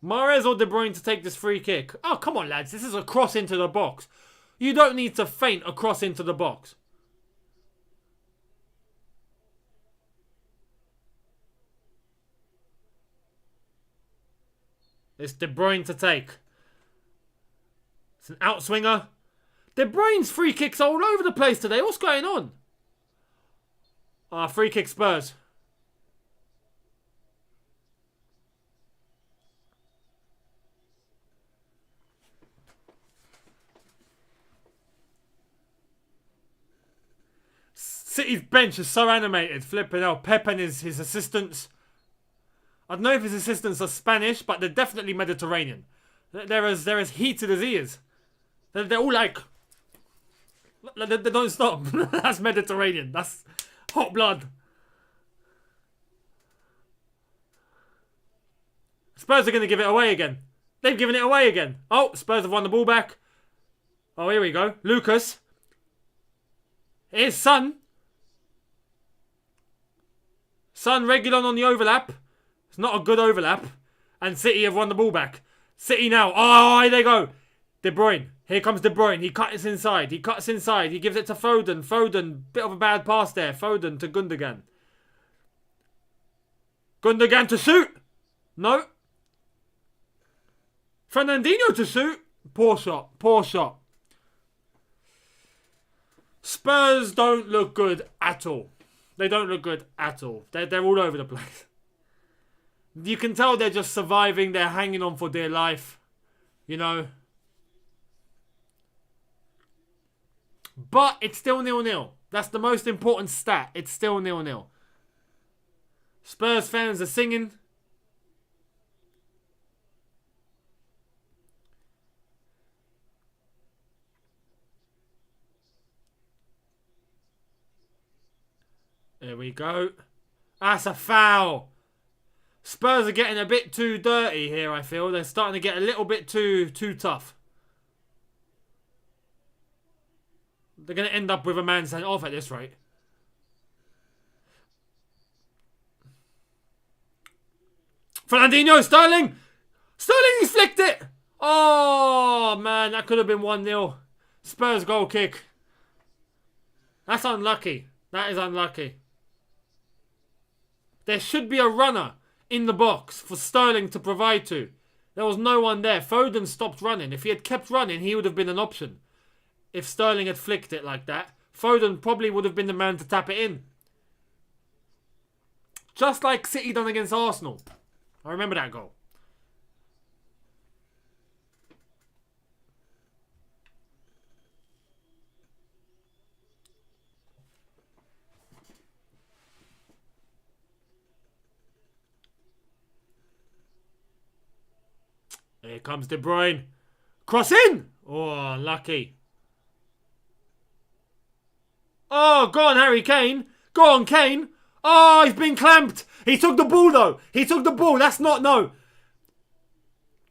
Mahrez or De Bruyne to take this free kick? Oh, come on, lads. This is a cross into the box. You don't need to feint a cross into the box. It's De Bruyne to take. It's an outswinger. De Bruyne's free kicks are all over the place today. What's going on? Free kick Spurs. City's bench is so animated. Flipping out. Pep and his assistants. I don't know if his assistants are Spanish, but they're definitely Mediterranean. They're as heated as he is. They're all like... They don't stop. That's Mediterranean. That's hot blood. Spurs are going to give it away again. They've given it away again. Oh, Spurs have won the ball back. Oh, here we go. Lucas. Here's Son. Son, Reguilon on the overlap. It's not a good overlap. And City have won the ball back. City now. Oh, here they go. De Bruyne. Here comes De Bruyne. He cuts inside. He cuts inside. He gives it to Foden. Foden. Bit of a bad pass there. Foden to Gundogan. Gundogan to shoot. No. Fernandinho to shoot. Poor shot. Poor shot. Spurs don't look good at all. They don't look good at all. They're all over the place. You can tell they're just surviving. They're hanging on for dear life. You know. But it's still 0-0. That's the most important stat. It's still 0-0. Spurs fans are singing. There we go. That's a foul. Spurs are getting a bit too dirty here, I feel. They're starting to get a little bit too tough. They're going to end up with a man sent off at this rate. Fernandinho, Sterling! Sterling, he's flicked it! Oh, man, that could have been 1-0. Spurs goal kick. That's unlucky. That is unlucky. There should be a runner in the box for Sterling to provide to. There was no one there. Foden stopped running. If he had kept running, he would have been an option. If Sterling had flicked it like that, Foden probably would have been the man to tap it in. Just like City done against Arsenal. I remember that goal. Here comes De Bruyne. Cross in! Oh, lucky. Oh, go on, Harry Kane. Go on, Kane. Oh, he's been clamped. He took the ball, though. He took the ball. That's not no.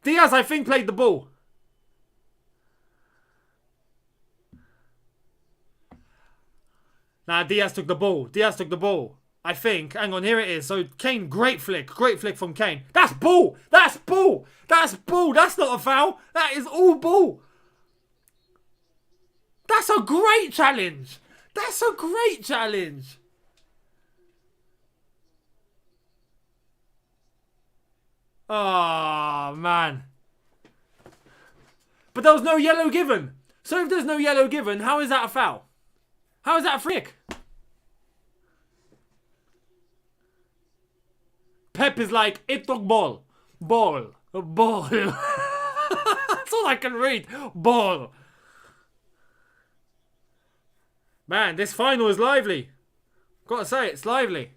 Diaz, I think, played the ball. Nah, Diaz took the ball. Diaz took the ball. I think. Hang on, here it is. So Kane, great flick from Kane. That's ball. That's ball. That's ball. That's not a foul. That is all ball. That's a great challenge. That's a great challenge. Oh, man. But there was no yellow given. So if there's no yellow given, how is that a foul? How is that a flick? Pep is like, it took ball. Ball. Ball. That's all I can read. Ball. Man, this final is lively. Gotta say, it's lively.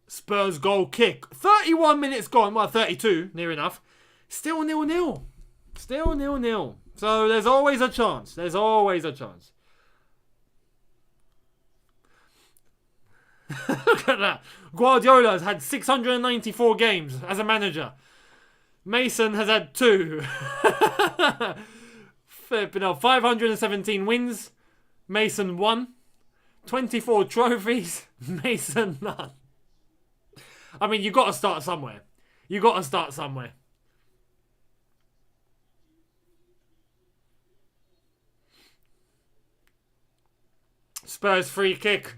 Spurs goal kick. 31 minutes gone. Well, 32. Near enough. Still 0-0. Still 0-0. So there's always a chance. There's always a chance. Look at that. Guardiola has had 694 games as a manager. Mason has had 2. Flipping up. 517 wins. Mason 1. 24 trophies. Mason none. I mean, you got to start somewhere. You got to start somewhere. Spurs free kick.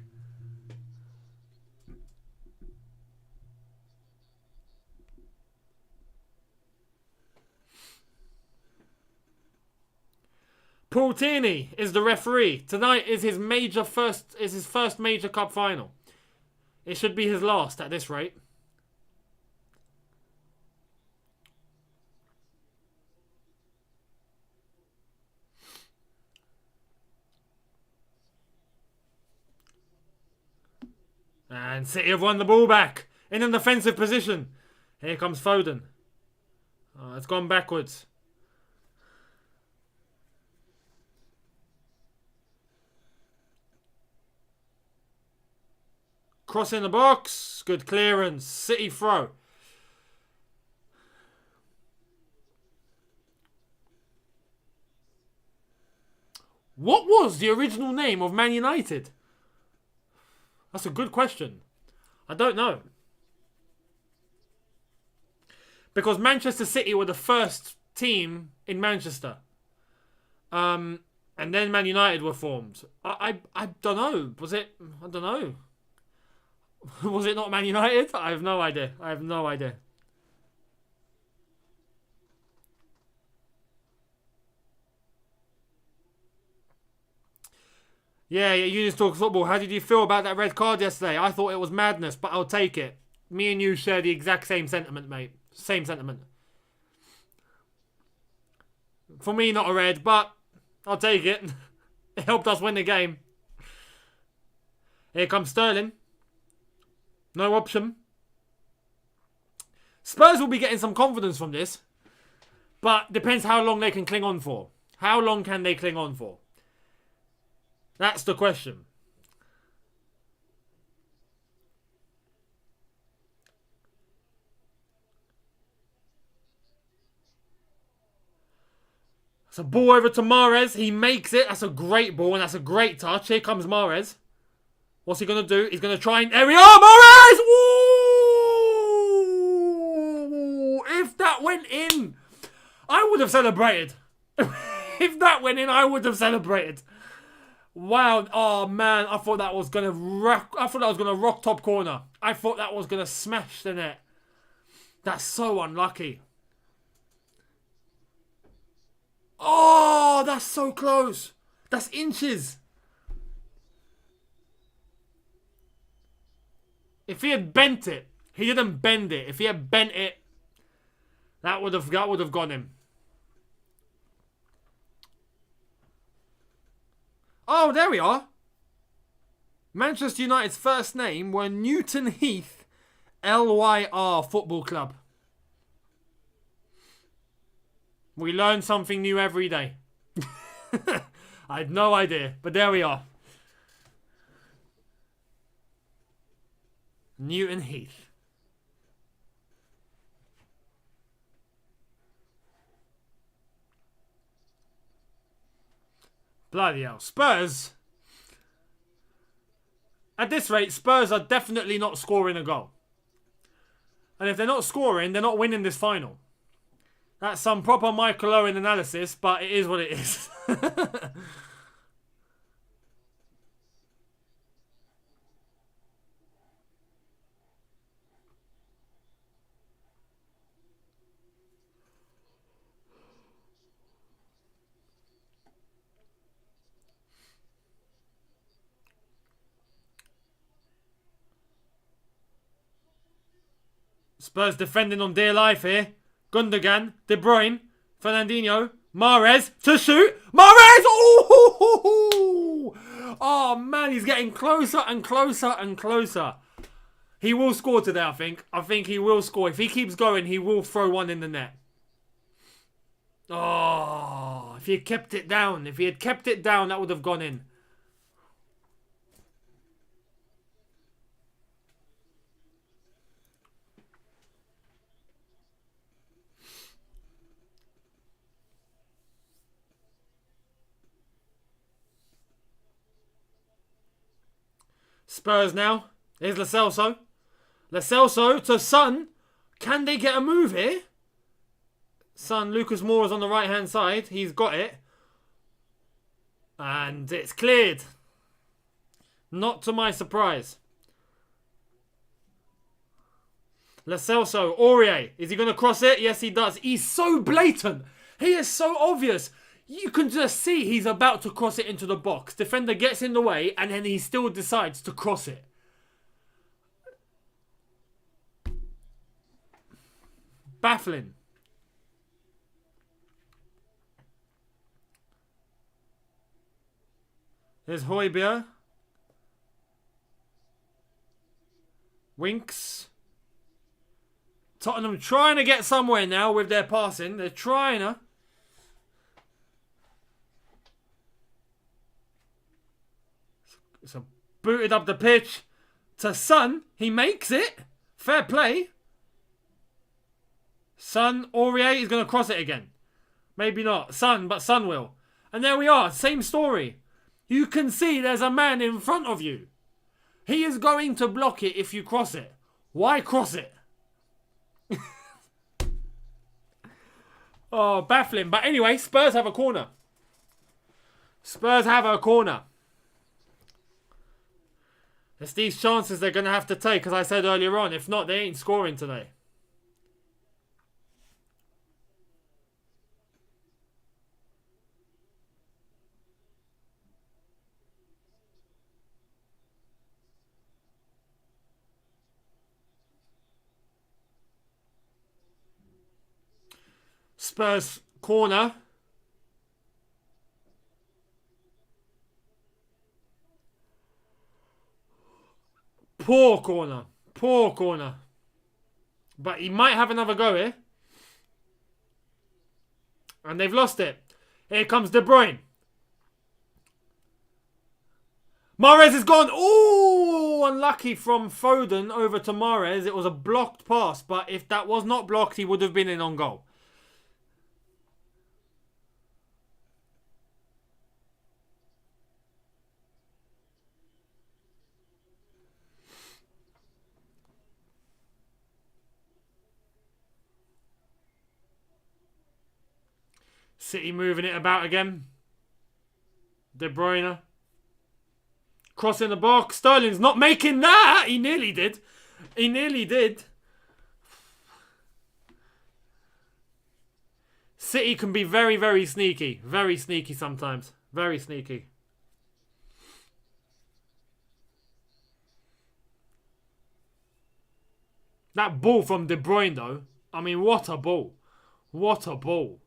Paul Tierney is the referee. Tonight is his first major cup final. It should be his last at this rate. And City have won the ball back in an defensive position. Here comes Foden. Oh, it's gone backwards. Cross in the box. Good clearance. City throw. What was the original name of Man United? That's a good question. I don't know. Because Manchester City were the first team in Manchester. And then Man United were formed. I don't know. Was it? I don't know. Was it not Man United? I have no idea. I have no idea. Yeah, Younes Talks Football. How did you feel about that red card yesterday? I thought it was madness, but I'll take it. Me and you share the exact same sentiment, mate. Same sentiment. For me, not a red, but I'll take it. It helped us win the game. Here comes Sterling. No option. Spurs will be getting some confidence from this, but depends how long they can cling on for. How long can they cling on for? That's the question. It's a ball over to Mahrez. He makes it. That's a great ball and that's a great touch. Here comes Mahrez. What's he going to do? He's going to try and... There we are! Mahrez! Ooh! If that went in, I would have celebrated. If that went in, I would have celebrated. Wow. Oh, man. I thought that was going to rock. I thought that was going to rock top corner. I thought that was going to smash the net. That's so unlucky. Oh, that's so close. That's inches. If he had bent it, he didn't bend it. If he had bent it, that would have gone him. Oh, there we are. Manchester United's first name were Newton Heath Lyr Football Club. We learn something new every day. I had no idea, but there we are. Newton Heath. Bloody hell. Spurs. At this rate, Spurs are definitely not scoring a goal. And if they're not scoring, they're not winning this final. That's some proper Michael Owen analysis, but it is what it is. Spurs defending on dear life here. Gundogan, De Bruyne, Fernandinho, Mahrez to shoot. Mahrez! Oh! Oh man, he's getting closer and closer and closer. He will score today, I think. I think he will score. If he keeps going, he will throw one in the net. Oh, if he had kept it down. If he had kept it down, that would have gone in. Spurs now. Here's Lo Celso. Lo Celso to Son. Can they get a move here? Son, Lucas Moura's on the right-hand side. He's got it. And it's cleared. Not to my surprise. Lo Celso, Aurier. Is he going to cross it? Yes, he does. He's so blatant. He is so obvious. You can just see he's about to cross it into the box. Defender gets in the way and then he still decides to cross it. Baffling. There's Højbjerg. Winks. Tottenham trying to get somewhere now with their passing. They're trying to. So booted up the pitch to Son. He makes it. Fair play. Son, Aurier is going to cross it again. Maybe not. Son, but Son will. And there we are. Same story. You can see there's a man in front of you. He is going to block it if you cross it. Why cross it? Oh, baffling. But anyway, Spurs have a corner. Spurs have a corner. It's these chances they're going to have to take, as I said earlier on. If not, they ain't scoring today. Spurs corner. Poor corner. Poor corner. But he might have another go here. And they've lost it. Here comes De Bruyne. Mahrez is gone. Oh, unlucky from Foden over to Mahrez. It was a blocked pass. But if that was not blocked, he would have been in on goal. City moving it about again. De Bruyne. Crossing the box. Sterling's not making that. He nearly did. He nearly did. City can be very, very sneaky. Very sneaky sometimes. Very sneaky. That ball from De Bruyne though. I mean, what a ball. What a ball.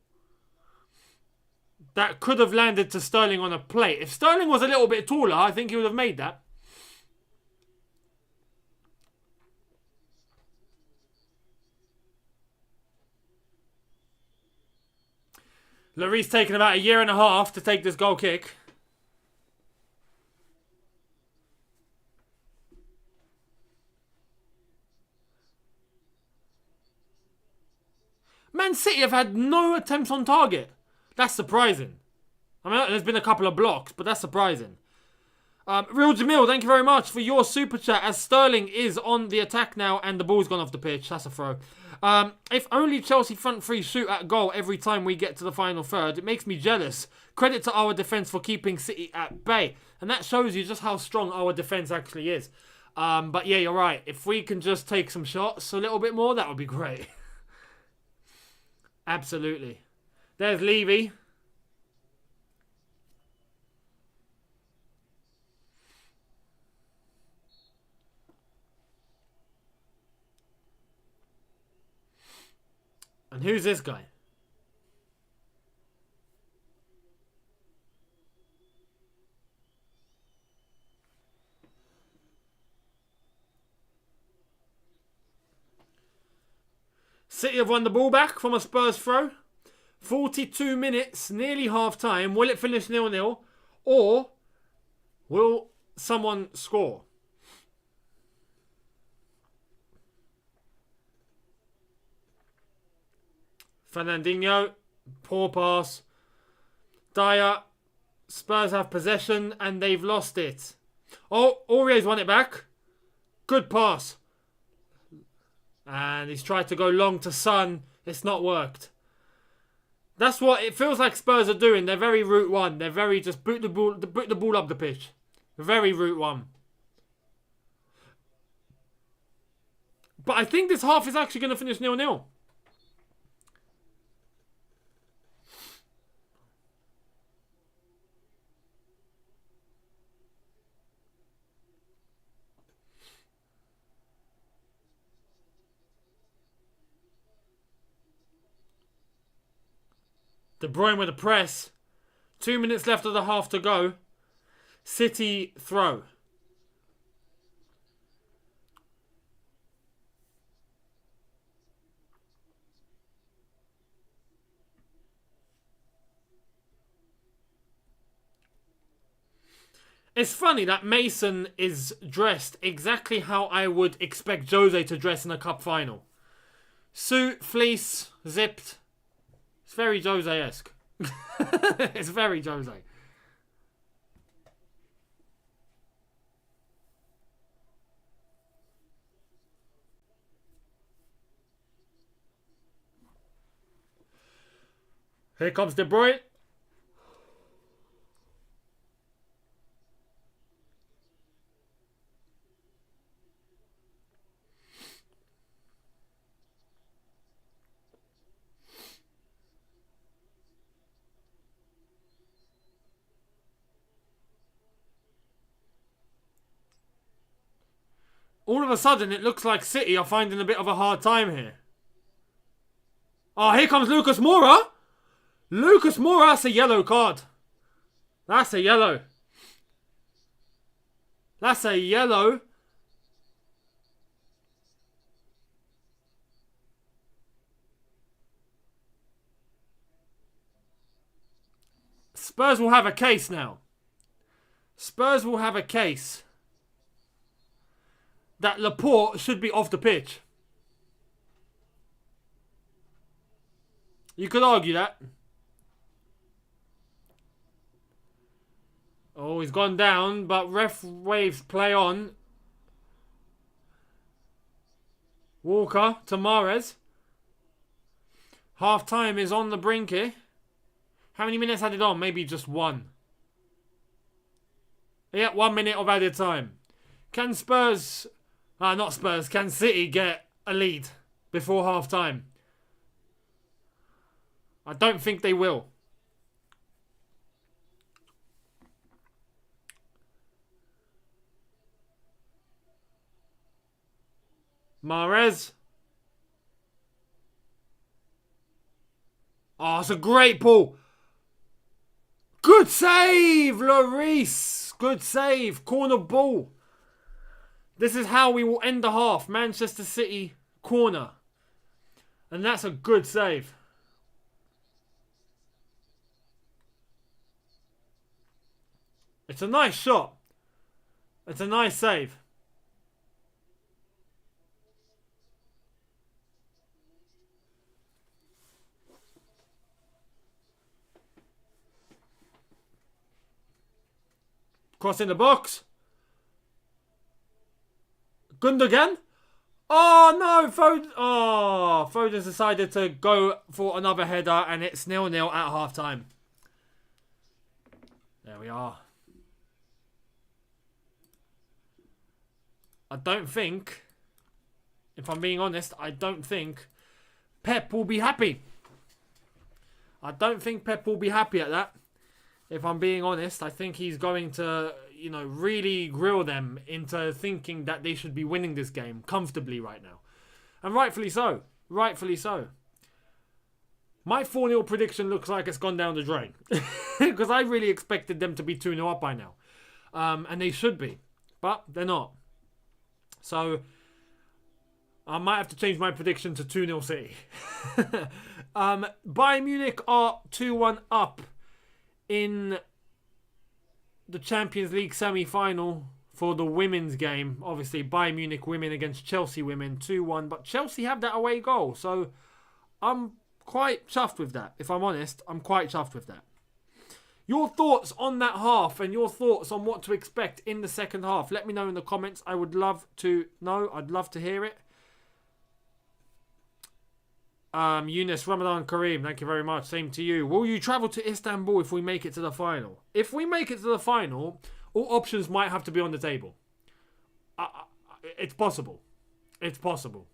That could have landed to Sterling on a plate. If Sterling was a little bit taller, I think he would have made that. Lloris taking about a year and a half to take this goal kick. Man City have had no attempts on target. That's surprising. I mean, there's been a couple of blocks, but that's surprising. Real Jamil, thank you very much for your super chat, as Sterling is on the attack now and the ball's gone off the pitch. That's a throw. If only Chelsea front three shoot at goal every time we get to the final third, it makes me jealous. Credit to our defence for keeping City at bay. And that shows you just how strong our defence actually is. But yeah, you're right. If we can just take some shots a little bit more, that would be great. Absolutely. There's Levy. And who's this guy? City have won the ball back from a Spurs throw. 42 minutes, nearly half time. Will it finish 0-0? Or will someone score? Fernandinho, poor pass. Dyer, Spurs have possession and they've lost it. Oh, Aurier's won it back. Good pass. And he's tried to go long to Son. It's not worked. That's what it feels like Spurs are doing. They're very route one. They're very just boot the ball up the pitch. Very route one. But I think this half is actually going to finish 0-0. De Bruyne with a press. 2 minutes left of the half to go. City throw. It's funny that Mason is dressed exactly how I would expect Jose to dress in a cup final. Suit, fleece, zipped. It's very Jose-esque. It's very Jose. Here comes De Bruyne. All of a sudden, it looks like City are finding a bit of a hard time here. Oh, here comes Lucas Moura. Lucas Moura, that's a yellow card. That's a yellow. That's a yellow. Spurs will have a case now. Spurs will have a case that Laporte should be off the pitch. You could argue that. Oh, he's gone down, but ref waves play on. Walker to Mahrez. Half time is on the brink here. How many minutes had it on? Maybe just one. Yeah, 1 minute of added time. Can Spurs... not Spurs. Can City get a lead before half time? I don't think they will. Mahrez. Oh, it's a great ball. Good save, Lloris. Good save. Corner ball. This is how we will end the half. Manchester City corner. And that's a good save. It's a nice shot. It's a nice save. Cross in the box. Gundogan. Oh no, Foden's decided to go for another header and it's 0-0 at half time. There we are. I don't think, if I'm being honest, I don't think Pep will be happy. I don't think Pep will be happy at that. If I'm being honest, I think he's going to, really grill them into thinking that they should be winning this game comfortably right now. And rightfully so. Rightfully so. My 4-0 prediction looks like it's gone down the drain. Because I really expected them to be 2-0 up by now. And they should be. But they're not. So, I might have to change my prediction to 2-0 City. Bayern Munich are 2-1 up in the Champions League semi-final for the women's game. Obviously, Bayern Munich women against Chelsea women, 2-1. But Chelsea have that away goal. So, I'm quite chuffed with that. If I'm honest, I'm quite chuffed with that. Your thoughts on that half and your thoughts on what to expect in the second half. Let me know in the comments. I would love to know. I'd love to hear it. Younes, Ramadan Kareem, thank you very much. Same to you. Will you travel to Istanbul if we make it to the final? If we make it to the final, all options might have to be on the table. It's possible. It's possible.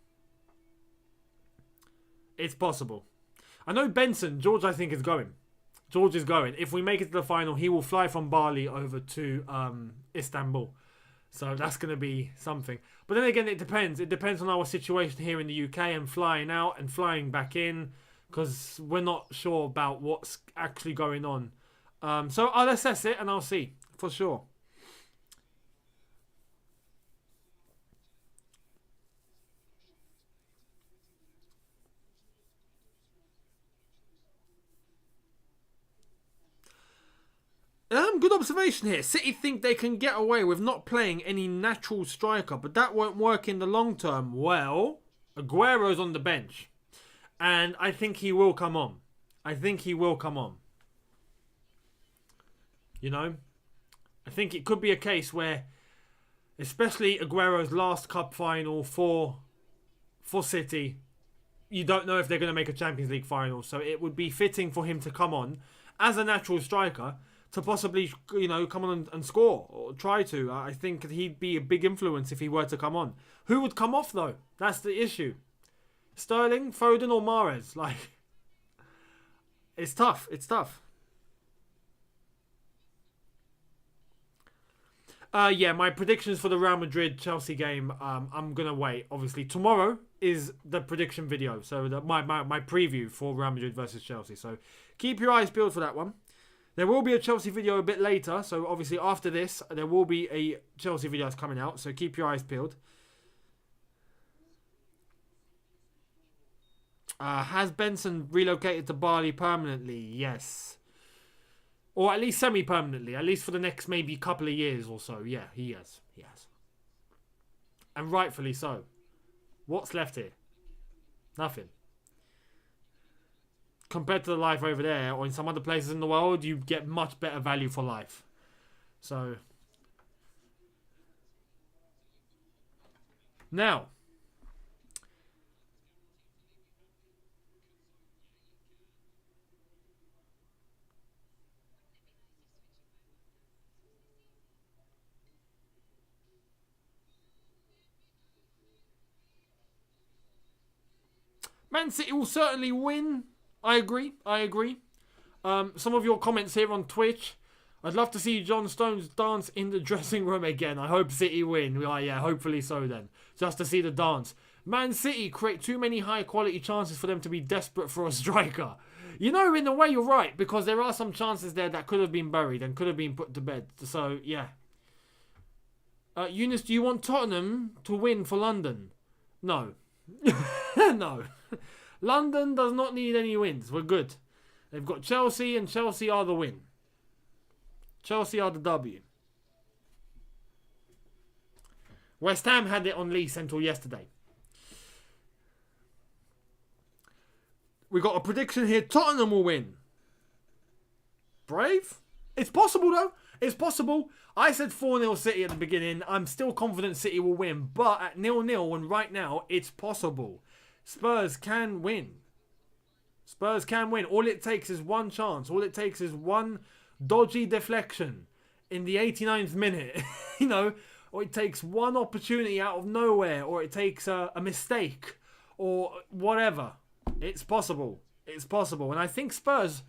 It's possible. I know Benson, George I think is going. George is going. If we make it to the final, he will fly from Bali over to Istanbul. So that's going to be something. But then again, it depends. It depends on our situation here in the UK and flying out and flying back in. Because we're not sure about what's actually going on. So I'll assess it and I'll see. For sure. Good observation here. City think they can get away with not playing any natural striker, but that won't work in the long term. Well, Aguero's on the bench, and I think he will come on. I think he will come on. I think it could be a case where, especially Aguero's last cup final for City, you don't know if they're going to make a Champions League final, so it would be fitting for him to come on as a natural striker to possibly, come on and score or try to. I think he'd be a big influence if he were to come on. Who would come off though? That's the issue. Sterling, Foden, or Mahrez? It's tough. It's tough. Yeah, my predictions for the Real Madrid-Chelsea game, I'm going to wait. Obviously, tomorrow is the prediction video. So my preview for Real Madrid versus Chelsea. So keep your eyes peeled for that one. There will be a Chelsea video a bit later. So obviously after this, there will be a Chelsea video that's coming out. So keep your eyes peeled. Has Benson relocated to Bali permanently? Yes. Or at least semi-permanently. At least for the next maybe couple of years or so. Yeah, he has. He has. And rightfully so. What's left here? Nothing. Compared to the life over there or in some other places in the world, you get much better value for life. So. Now. Man City will certainly win. I agree. Some of your comments here on Twitch. I'd love to see John Stones dance in the dressing room again. I hope City win. Yeah, hopefully so then. Just to see the dance. Man City create too many high quality chances for them to be desperate for a striker. In a way you're right. Because there are some chances there that could have been buried and could have been put to bed. So, yeah. Younes, do you want Tottenham to win for London? No. No. London does not need any wins. We're good. They've got Chelsea and Chelsea are the win. Chelsea are the W. West Ham had it on lease until yesterday. We got a prediction here. Tottenham will win. Brave? It's possible though. It's possible. I said 4-0 City at the beginning. I'm still confident City will win. But at 0-0 and right now, it's possible. Spurs can win. Spurs can win. All it takes is one chance. All it takes is one dodgy deflection in the 89th minute. You know, or it takes one opportunity out of nowhere, or it takes a mistake, or whatever. It's possible. It's possible. And I think Spurs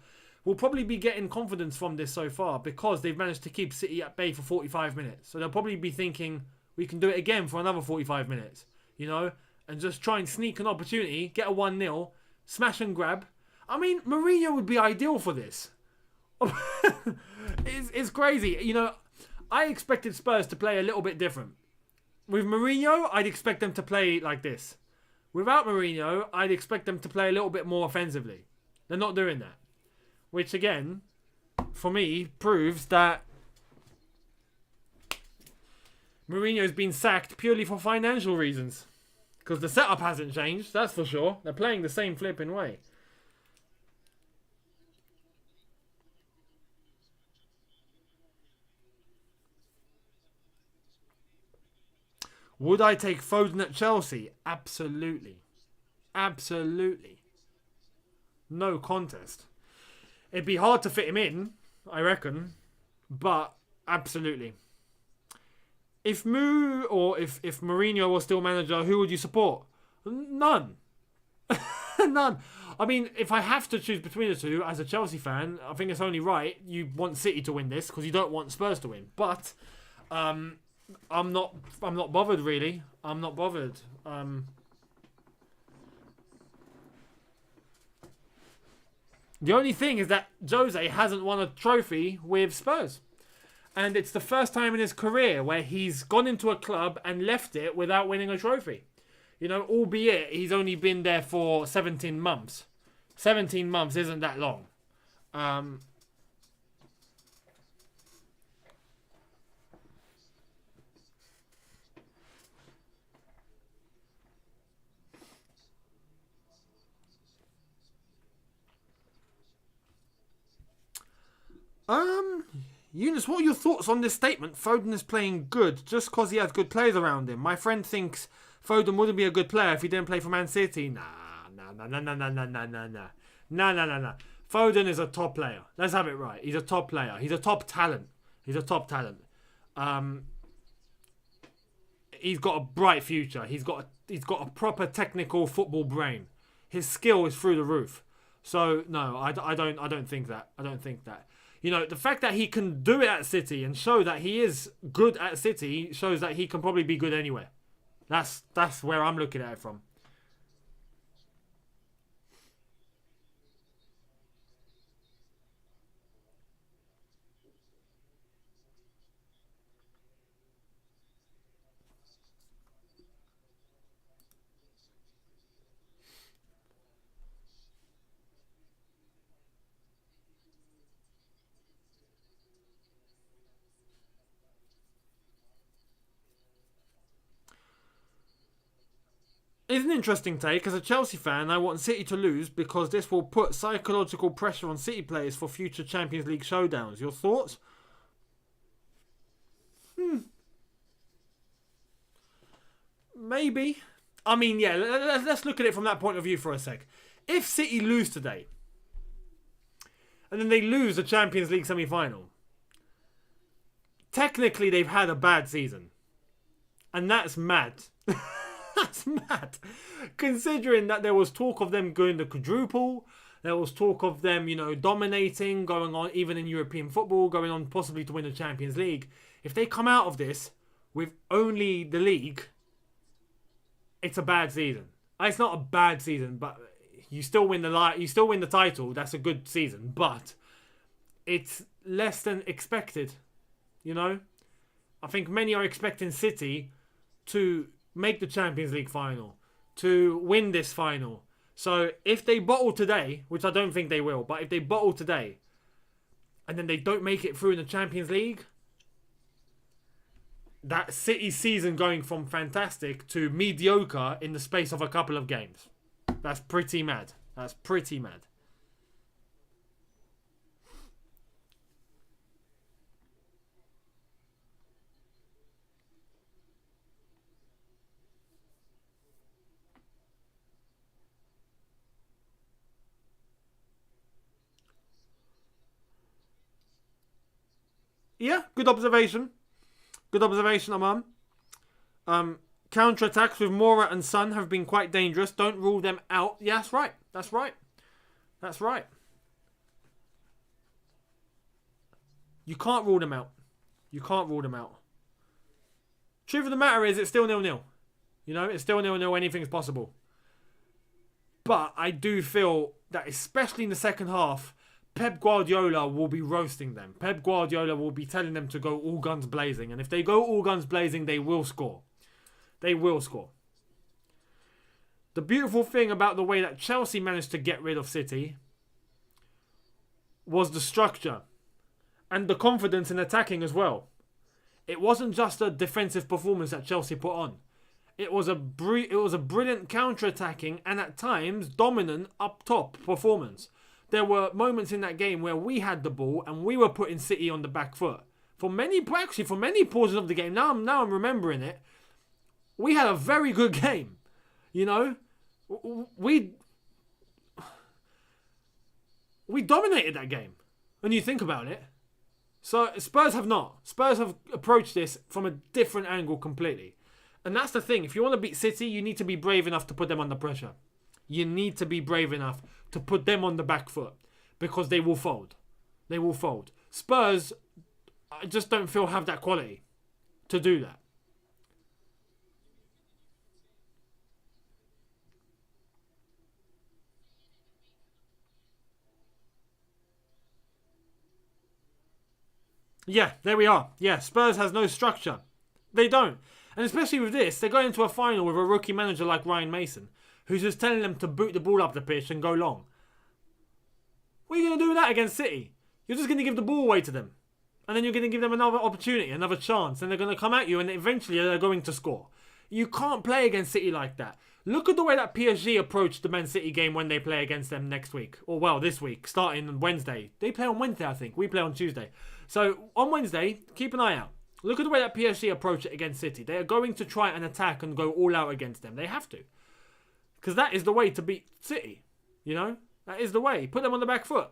will probably be getting confidence from this so far because they've managed to keep City at bay for 45 minutes. So they'll probably be thinking, we can do it again for another 45 minutes, you know, and just try and sneak an opportunity, get a 1-0, smash and grab. I mean, Mourinho would be ideal for this. It's crazy. You know, I expected Spurs to play a little bit different. With Mourinho, I'd expect them to play like this. Without Mourinho, I'd expect them to play a little bit more offensively. They're not doing that. Which, again, for me, proves that Mourinho's been sacked purely for financial reasons. Because the setup hasn't changed, that's for sure. They're playing the same flipping way. Would I take Foden at Chelsea? Absolutely. Absolutely. No contest. It'd be hard to fit him in, I reckon. But absolutely. If if Mourinho was still manager, who would you support? None. None. I mean, if I have to choose between the two, as a Chelsea fan, I think it's only right. You want City to win this because you don't want Spurs to win. But I'm not bothered really. I'm not bothered. The only thing is that Jose hasn't won a trophy with Spurs. And it's the first time in his career where he's gone into a club and left it without winning a trophy. You know, albeit he's only been there for 17 months. 17 months isn't that long. Younes, what are your thoughts on this statement? Foden is playing good just because he has good players around him. My friend thinks Foden wouldn't be a good player if he didn't play for Man City. Nah. Foden is a top player. Let's have it right. He's a top player. He's a top talent. He's got a bright future. He's got a proper technical football brain. His skill is through the roof. So no, I don't think that. I don't think that. You know, the fact that he can do it at City and show that he is good at City shows that he can probably be good anywhere. That's where I'm looking at it from. It's an interesting take. As a Chelsea fan, I want City to lose because this will put psychological pressure on City players for future Champions League showdowns. Your thoughts? Maybe. I mean, yeah, let's look at it from that point of view for a sec. If City lose today, and then they lose the Champions League semi-final, technically they've had a bad season. And that's mad. That's mad. Considering that there was talk of them going the quadruple, there was talk of them, you know, dominating, going on even in European football, going on possibly to win the Champions League. If they come out of this with only the league, it's a bad season. It's not a bad season, but you still win the title. That's a good season, but it's less than expected. You know, I think many are expecting City to make the Champions League final, to win this final. So if they bottle today, which I don't think they will, but if they bottle today, and then they don't make it through in the Champions League, that City season going from fantastic to mediocre in the space of a couple of games. That's pretty mad. That's pretty mad. Yeah, good observation. Good observation, Amam. Counter-attacks with Mora and Son have been quite dangerous. Don't rule them out. Yeah, that's right. That's right. That's right. You can't rule them out. You can't rule them out. Truth of the matter is, it's still 0-0. You know, it's still 0-0. Anything's possible. But I do feel that, especially in the second half, Pep Guardiola will be roasting them. Pep Guardiola will be telling them to go all guns blazing. And if they go all guns blazing, they will score. They will score. The beautiful thing about the way that Chelsea managed to get rid of City was the structure and the confidence in attacking as well. It wasn't just a defensive performance that Chelsea put on. It was a brilliant counter-attacking and at times dominant up top performance. There were moments in that game where we had the ball and we were putting City on the back foot. For many portions of the game, now I'm remembering it, we had a very good game. You know, we dominated that game when you think about it. So Spurs have not. Spurs have approached this from a different angle completely. And that's the thing. If you want to beat City, you need to be brave enough to put them under pressure. You need to be brave enough to put them on the back foot because they will fold. They will fold. Spurs, I just don't feel have that quality to do that. Yeah, there we are. Yeah, Spurs has no structure. They don't. And especially with this, they're going into a final with a rookie manager like Ryan Mason, who's just telling them to boot the ball up the pitch and go long. What are you going to do with that against City? You're just going to give the ball away to them. And then you're going to give them another opportunity, another chance. And they're going to come at you and eventually they're going to score. You can't play against City like that. Look at the way that PSG approached the Man City game when they play against them next week. Or, well, this week, starting on Wednesday. They play on Wednesday, I think. We play on Tuesday. So, on Wednesday, keep an eye out. Look at the way that PSG approach it against City. They are going to try and attack and go all out against them. They have to. Because that is the way to beat City. You know? That is the way. Put them on the back foot.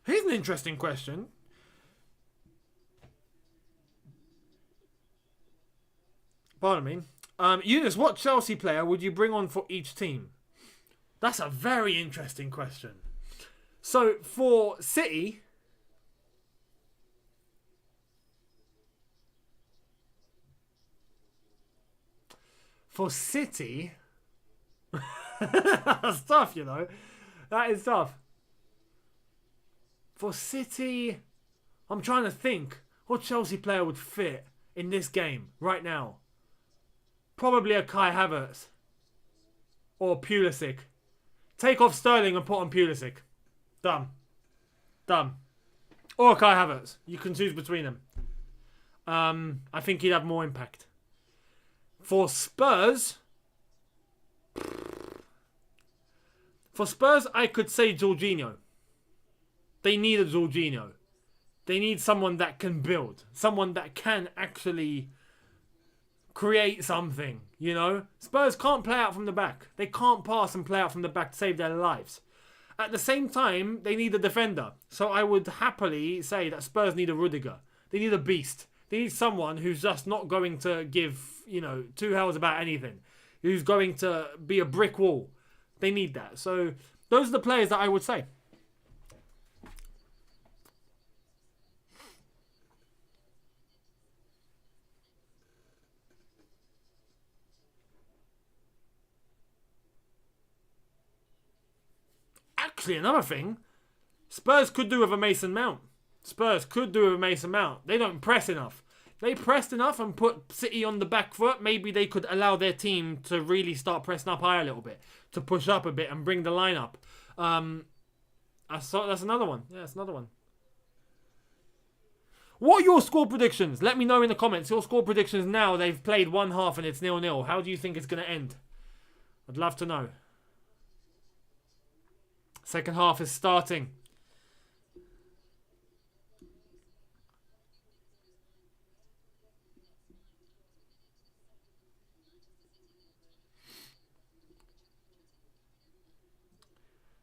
Here's an interesting question. Pardon me. Younes, what Chelsea player would you bring on for each team? That's a very interesting question. So, for City... For City... That's tough, you know. That is tough. For City... I'm trying to think what Chelsea player would fit in this game right now. Probably a Kai Havertz. Or Pulisic. Take off Sterling and put on Pulisic. Done. Done. Or Kai Havertz. You can choose between them. I think he'd have more impact. For Spurs... I could say Jorginho. They need a Jorginho. They need someone that can build. Someone that can actually create something, you know? Spurs can't play out from the back. They can't pass and play out from the back to save their lives. At the same time, they need a defender. So I would happily say that Spurs need a Rudiger. They need a beast. They need someone who's just not going to give, you know, two hells about anything. Who's going to be a brick wall. They need that. So those are the players that I would say. Actually, another thing, Spurs could do with a Mason Mount. They don't press enough. They pressed enough and put City on the back foot. Maybe they could allow their team to really start pressing up high a little bit, to push up a bit and bring the line up. That's another one. Yeah, that's another one. What are your score predictions? Let me know in the comments. Your score predictions now. They've played one half and it's 0-0. How do you think it's going to end? I'd love to know. Second half is starting.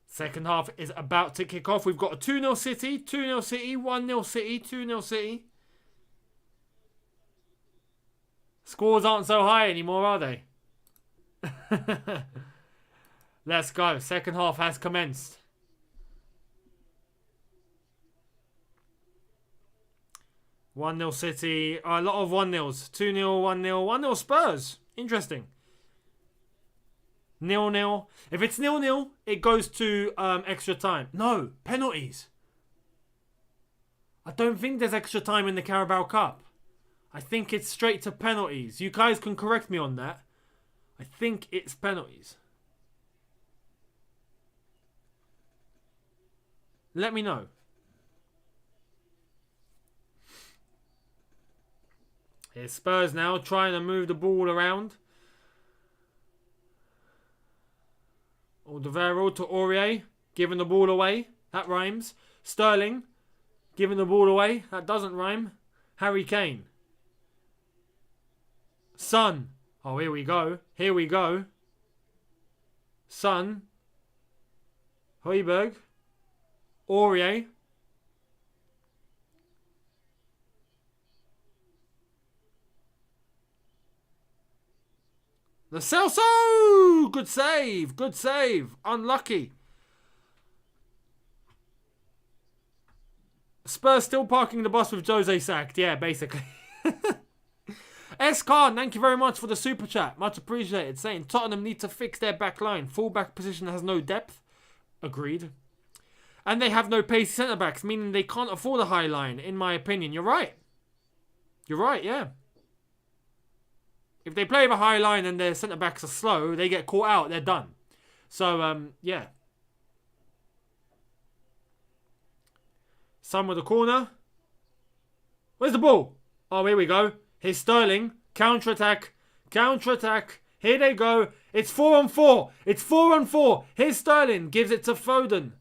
Second half is about to kick off. We've got a 2-0 City, 2-0 City, 1-0 City, 2-0 City. Scores aren't so high anymore, are they? Let's go. Second half has commenced. One 0 City. A lot of 1-0s. 2-0, 1-0. 1-0 Spurs. Interesting. 0-0. If it's 0-0, it goes to extra time. No, penalties. I don't think there's extra time in the Carabao Cup. I think it's straight to penalties. You guys can correct me on that. I think it's penalties. Let me know. Here's Spurs now trying to move the ball around. Alderweireld to Aurier, giving the ball away. That rhymes. Sterling, giving the ball away. That doesn't rhyme. Harry Kane. Son. Oh, here we go. Here we go. Son. Højbjerg. Aurier. The Celso! Good save. Good save. Unlucky. Spurs still parking the bus with Jose sacked. Yeah, basically. S-Card, thank you very much for the super chat. Much appreciated. Saying Tottenham need to fix their back line. Full-back position has no depth. Agreed. And they have no pacey centre-backs, meaning they can't afford a high line, in my opinion. You're right. You're right, yeah. If they play with a high line and their centre-backs are slow, they get caught out, they're done. So, yeah. Son with the corner. Where's the ball? Oh, here we go. Here's Sterling. Counter-attack. Counter-attack. Here they go. It's 4-on-4. It's 4-on-4. Here's Sterling. Gives it to Foden.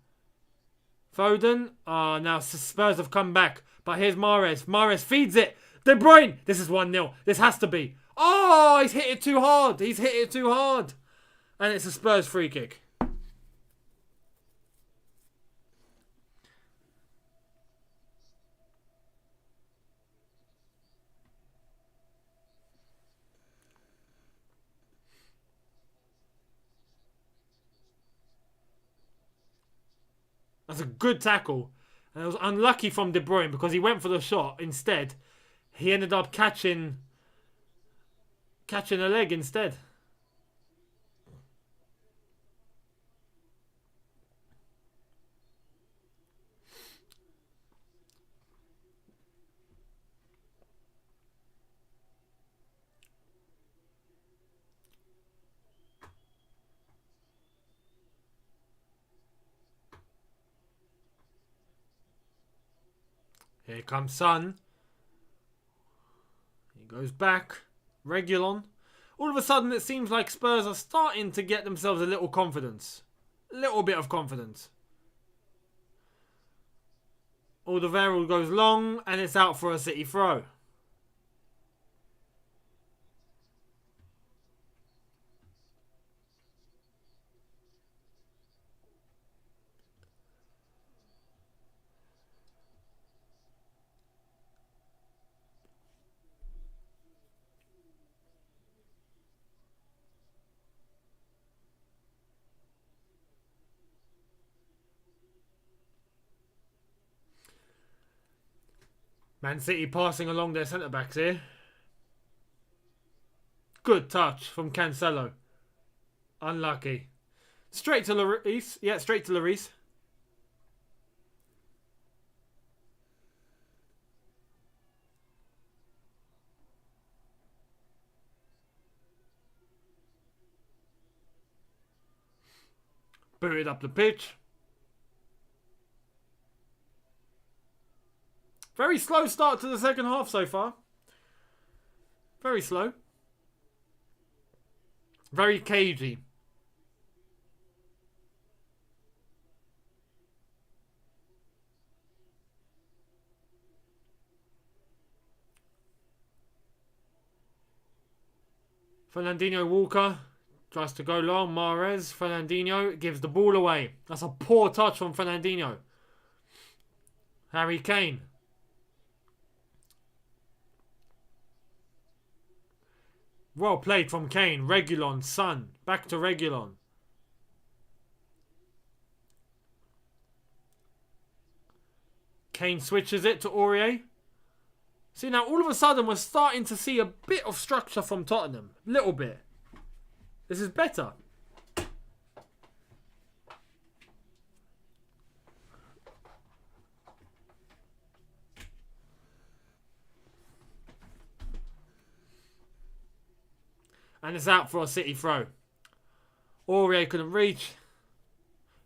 Foden. Oh, now Spurs have come back. But here's Mahrez. Mahrez feeds it. De Bruyne. This is 1-0. This has to be. Oh, he's hit it too hard. He's hit it too hard. And it's a Spurs free kick. That's a good tackle. And it was unlucky from De Bruyne because he went for the shot instead. He ended up catching a leg instead. Here comes Son. He goes back. Reguilon. All of a sudden, it seems like Spurs are starting to get themselves a little confidence. A little bit of confidence. Alderweireld goes long, and it's out for a City throw. Man City passing along their centre-backs here. Good touch from Cancelo. Unlucky. Straight to Lloris. Yeah, straight to Lloris. Booted up the pitch. Very slow start to the second half so far. Very slow. Very cagey. Fernandinho Walker tries to go long. Mahrez. Fernandinho gives the ball away. That's a poor touch from Fernandinho. Harry Kane. Well played from Kane. Reguilon. Son. Back to Reguilon. Kane switches it to Aurier. See, now all of a sudden we're starting to see a bit of structure from Tottenham. A little bit. This is better. And it's out for a City throw. Aurier couldn't reach.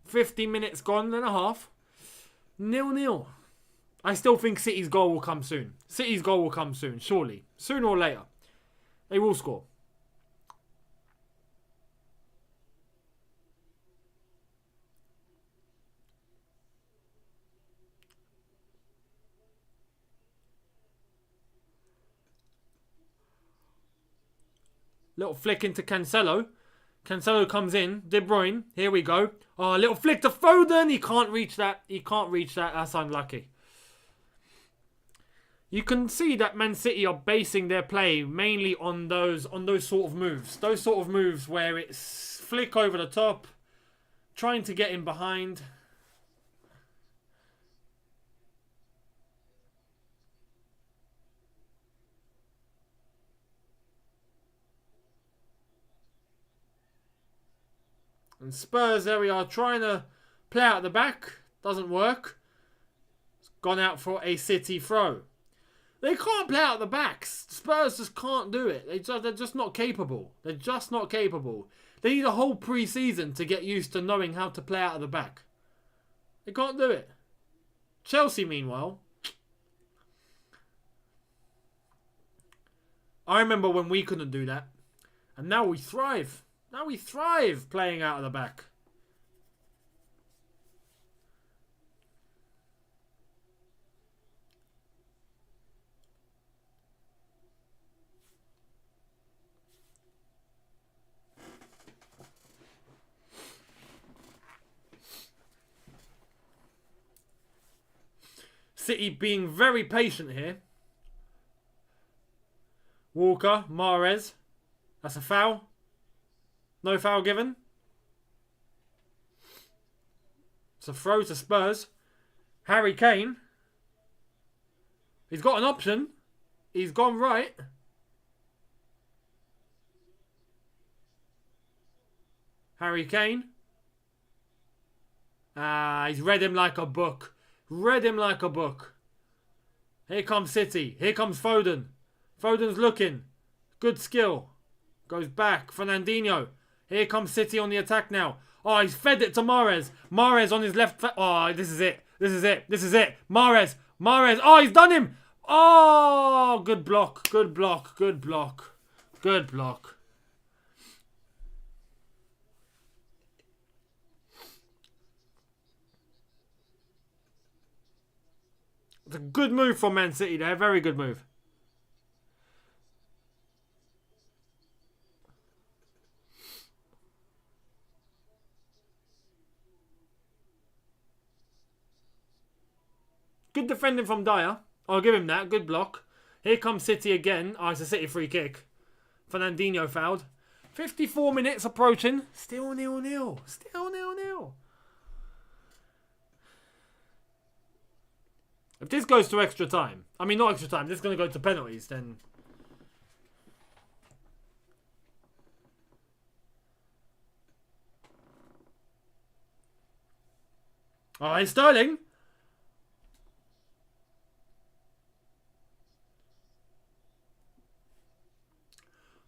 50 minutes gone and a half. 0-0. I still think City's goal will come soon. City's goal will come soon, surely. Sooner or later. They will score. Little flick into Cancelo. Cancelo comes in. De Bruyne. Here we go. Oh, a little flick to Foden. He can't reach that. He can't reach that. That's unlucky. You can see that Man City are basing their play mainly on those sort of moves. Those sort of moves where it's flick over the top, trying to get in behind. And Spurs, there we are, trying to play out the back. Doesn't work. It's gone out for a City throw. They can't play out the backs. Spurs just can't do it. They're just not capable. They're just not capable. They need a whole pre-season to get used to knowing how to play out of the back. They can't do it. Chelsea, meanwhile. I remember when we couldn't do that. And now we thrive. Now we thrive playing out of the back. City being very patient here. Walker, Mahrez. That's a foul. No foul given. It's a throw to Spurs. Harry Kane. He's got an option. He's gone right. Harry Kane. He's read him like a book. Read him like a book. Here comes City. Here comes Foden. Foden's looking. Good skill. Goes back. Fernandinho. Here comes City on the attack now. Oh, he's fed it to Mahrez. Mahrez on his left. Oh, this is it. This is it. This is it. Mahrez. Mahrez. Oh, he's done him. Oh, good block. Good block. Good block. Good block. It's a good move from Man City there. Very good move. Good defending from Dyer. I'll give him that. Good block. Here comes City again. Oh, it's a City free kick. Fernandinho fouled. 54 minutes approaching. Still 0-0. Still 0-0. If this goes to extra time, I mean not extra time, this is going to go to penalties, then... Oh, it's Sterling.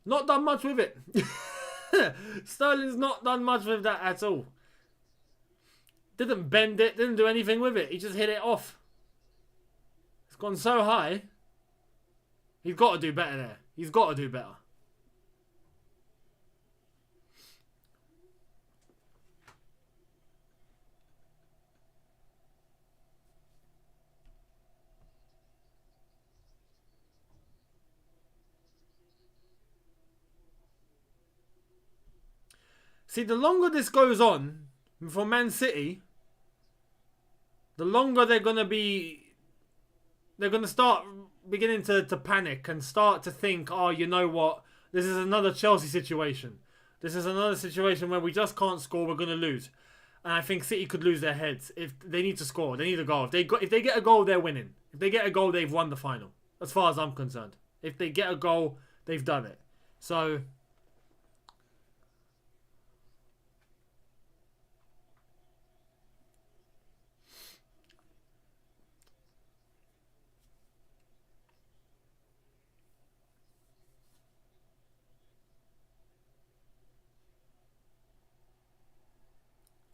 Not done much with it. Sterling's not done much with that at all. Didn't bend it, didn't do anything with it. He just hit it off. It's gone so high. He's got to do better there. He's got to do better. See, the longer this goes on for Man City, the longer they're going to be... They're going to start beginning to panic and start to think, oh, you know what? This is another Chelsea situation. This is another situation where we just can't score, we're going to lose. And I think City could lose their heads. If they need to score, they need a goal. If they get a goal, they're winning. If they get a goal, they've won the final. As far as I'm concerned. If they get a goal, they've done it. So...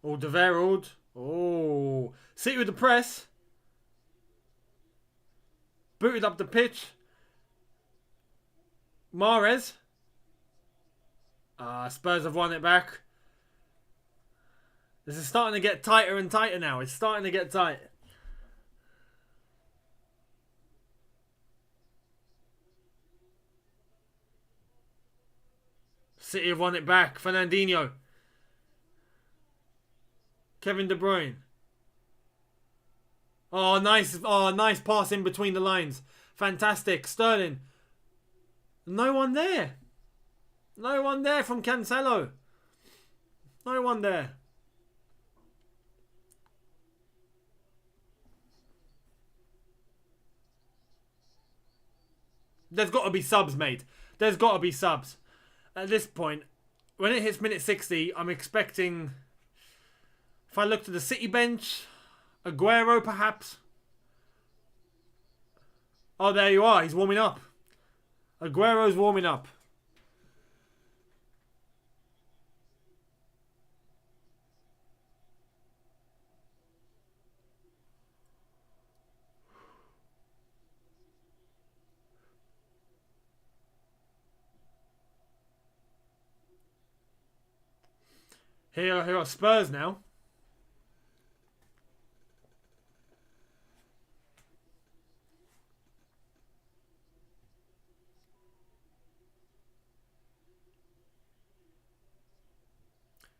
Oh, Deverald. Oh. City with the press. Booted up the pitch. Mahrez. Spurs have won it back. This is starting to get tighter and tighter now. It's starting to get tight. City have won it back. Fernandinho. Kevin De Bruyne. Oh, nice. Oh, nice pass in between the lines. Fantastic. Sterling. No one there. No one there from Cancelo. No one there. There's got to be subs, mate. There's got to be subs. At this point, when it hits minute 60, I'm expecting... If I look to the City bench, Aguero perhaps. Oh, there you are. He's warming up. Aguero's warming up. Here are Spurs now.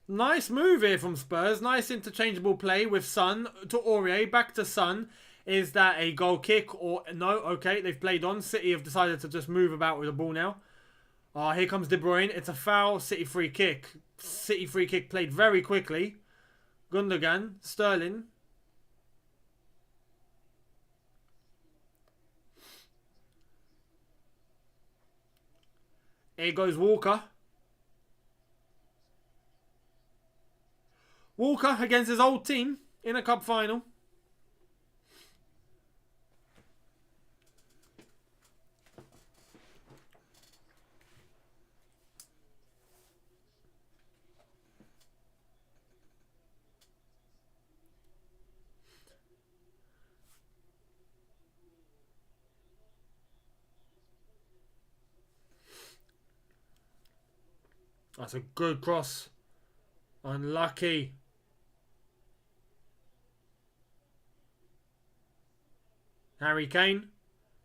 Nice move here from Spurs. Nice interchangeable play with Son to Aurier. Back to Son. Is that a goal kick or no? Okay, they've played on. City have decided to just move about with the ball now. Here comes De Bruyne. It's a foul. City free kick. City free kick played very quickly. Gundogan. Sterling. Here goes Walker. Walker against his old team in a cup final. That's a good cross. Unlucky. Harry Kane.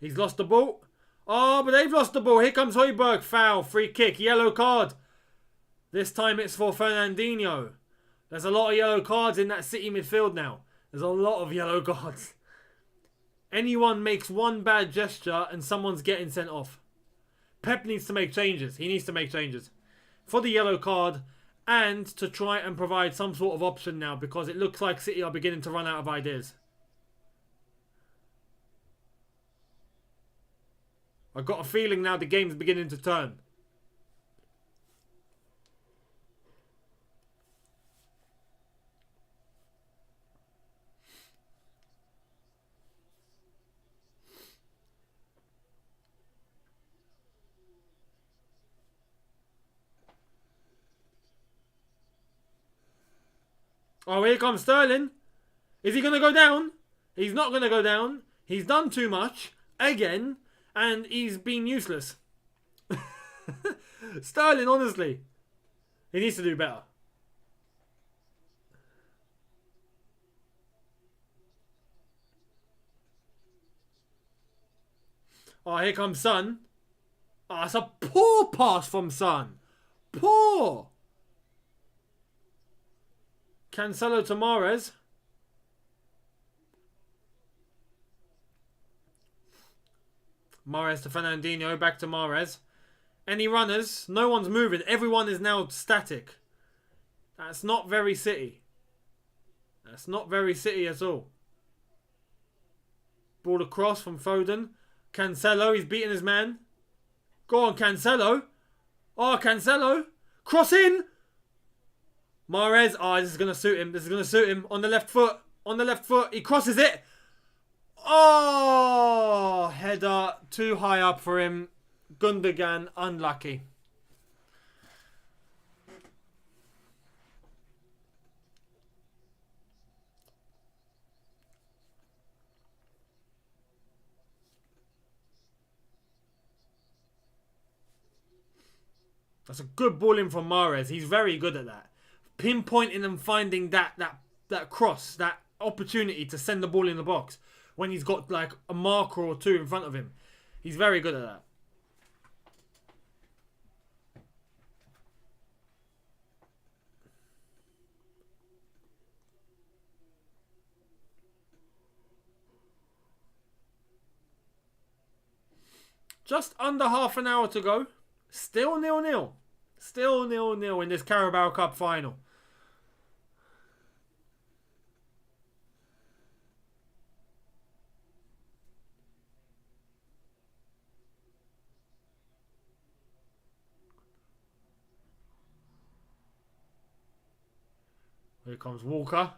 He's lost the ball. Oh, but they've lost the ball. Here comes Højbjerg. Foul. Free kick. Yellow card. This time it's for Fernandinho. There's a lot of yellow cards in that City midfield now. There's a lot of yellow cards. Anyone makes one bad gesture and someone's getting sent off. Pep needs to make changes. He needs to make changes. For the yellow card and to try and provide some sort of option now because it looks like City are beginning to run out of ideas. I've got a feeling now the game's beginning to turn. Oh, here comes Sterling. Is he going to go down? He's not going to go down. He's done too much. Again. And he's been useless. Sterling, honestly. He needs to do better. Oh, here comes Son. Oh, it's a poor pass from Son. Poor. Cancelo to Mahrez. Mahrez to Fernandinho. Back to Mahrez. Any runners? No one's moving. Everyone is now static. That's not very City. That's not very City at all. Ball across from Foden. Cancelo. He's beating his man. Go on, Cancelo. Oh, Cancelo. Cross in. Mahrez. Oh, this is going to suit him. This is going to suit him. On the left foot. On the left foot. He crosses it. Oh, header too high up for him. Gundogan, unlucky. That's a good ball in from Mahrez. He's very good at that. Pinpointing and finding that cross, that opportunity to send the ball in the box when he's got like a marker or two in front of him. He's very good at that. Just under half an hour to go. Still 0-0. Still 0-0 in this Carabao Cup final. Here comes Walker.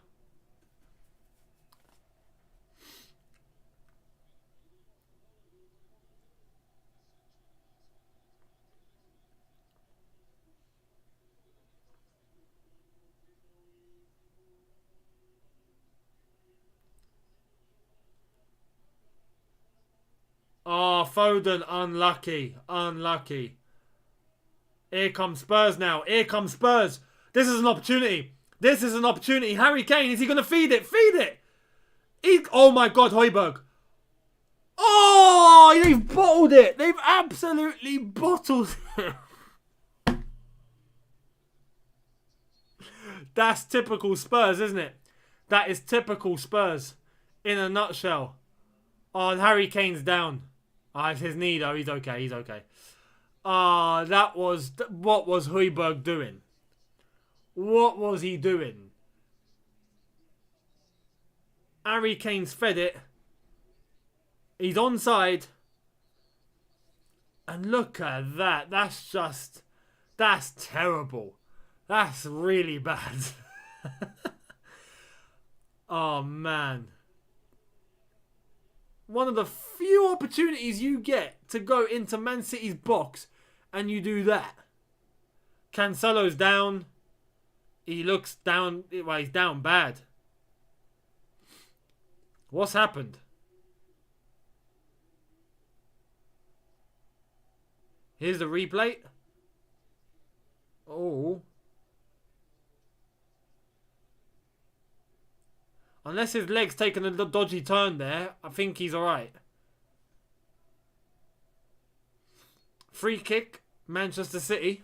Oh, Foden, unlucky. Unlucky. Here comes Spurs now. Here comes Spurs. This is an opportunity. This is an opportunity. Harry Kane, is he going to feed it? Feed it! Oh my God, Højbjerg. Oh, they've bottled it. They've absolutely bottled it. That's typical Spurs, isn't it? That is typical Spurs in a nutshell. Oh, and Harry Kane's down. Ah, it's his knee though. He's okay. He's okay. Ah, that was... What was Højbjerg doing? What was he doing? Harry Kane's fed it. He's onside. And look at that. That's just... That's terrible. That's really bad. Oh, man. One of the few opportunities you get to go into Man City's box and you do that. Cancelo's down. He looks down. Well, he's down bad. What's happened? Here's the replay. Oh. Unless his leg's taken a dodgy turn there, I think he's alright. Free kick, Manchester City.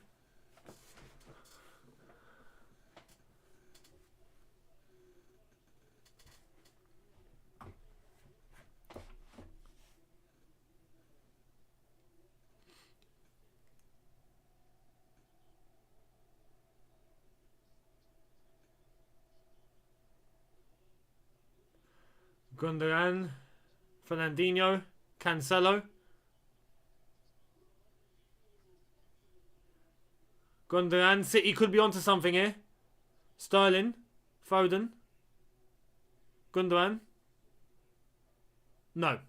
Gundogan, Fernandinho, Cancelo. Gundogan, City could be onto something here. Sterling, Foden, Gundogan. No.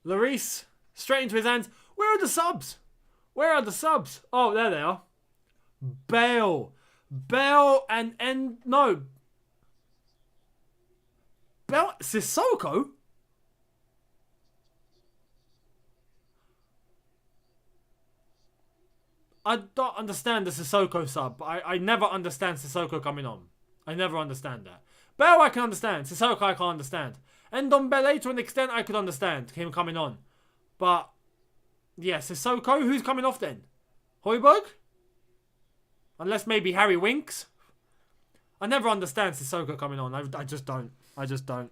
Lloris, straight into his hands. Where are the subs? Where are the subs? Oh, there they are. Bale. Bale and no. Sissoko? I don't understand the Sissoko sub. I never understand Sissoko coming on. I never understand that. Bell I can understand. Sissoko I can't understand. Ndombele to an extent I could understand him coming on. But, yeah, Sissoko, who's coming off then? Højbjerg? Unless maybe Harry Winks. I never understand Sissoko coming on. I just don't. I just don't.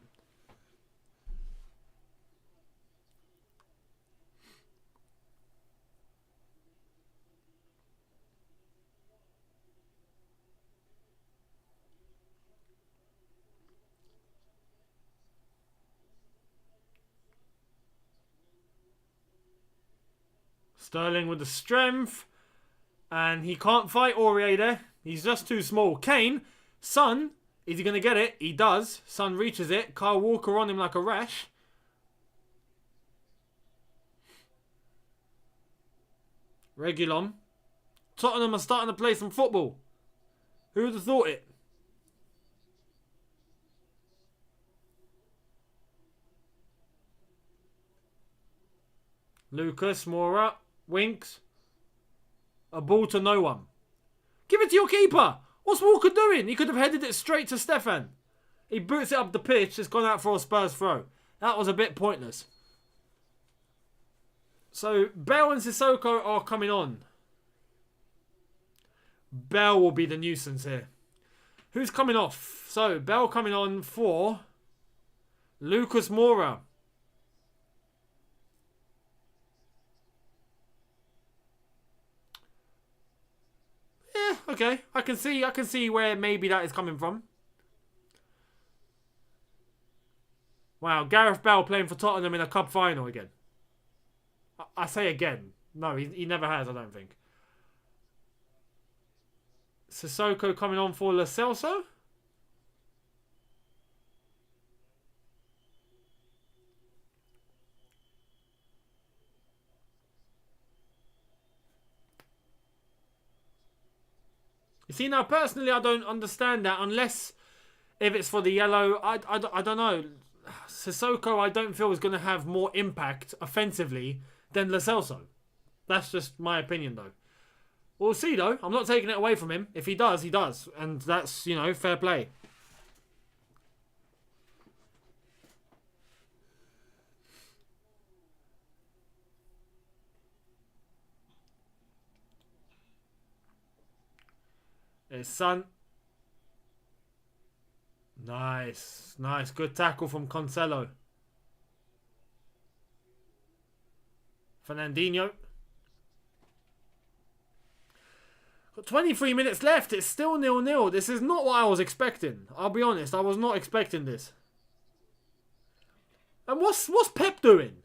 Sterling with the strength. And he can't fight Aurier there. He's just too small. Kane, Son, is he going to get it? He does. Son reaches it. Kyle Walker on him like a rash. Reguilon. Tottenham are starting to play some football. Who would have thought it? Lucas, Moura, Winks. A ball to no one. Give it to your keeper. What's Walker doing? He could have headed it straight to Stefan. He boots it up the pitch. It's gone out for a Spurs throw. That was a bit pointless. So, Bell and Sissoko are coming on. Bell will be the nuisance here. Who's coming off? So, Bell coming on for Lucas Moura. Okay, I can see where maybe that is coming from. Wow, Gareth Bale playing for Tottenham in a cup final again. I say again. No, he never has, I don't think. Sissoko coming on for Lo Celso. You see, now, personally, I don't understand that unless if it's for the yellow. I don't know. Sissoko, I don't feel is going to have more impact offensively than Lo Celso. That's just my opinion, though. We'll see, though. I'm not taking it away from him. If he does, he does. And that's, you know, fair play. There's Son. Nice. Nice. Good tackle from Cancelo. Fernandinho. Got 23 minutes left. It's still 0-0. This is not what I was expecting. I'll be honest. I was not expecting this. And what's Pep doing?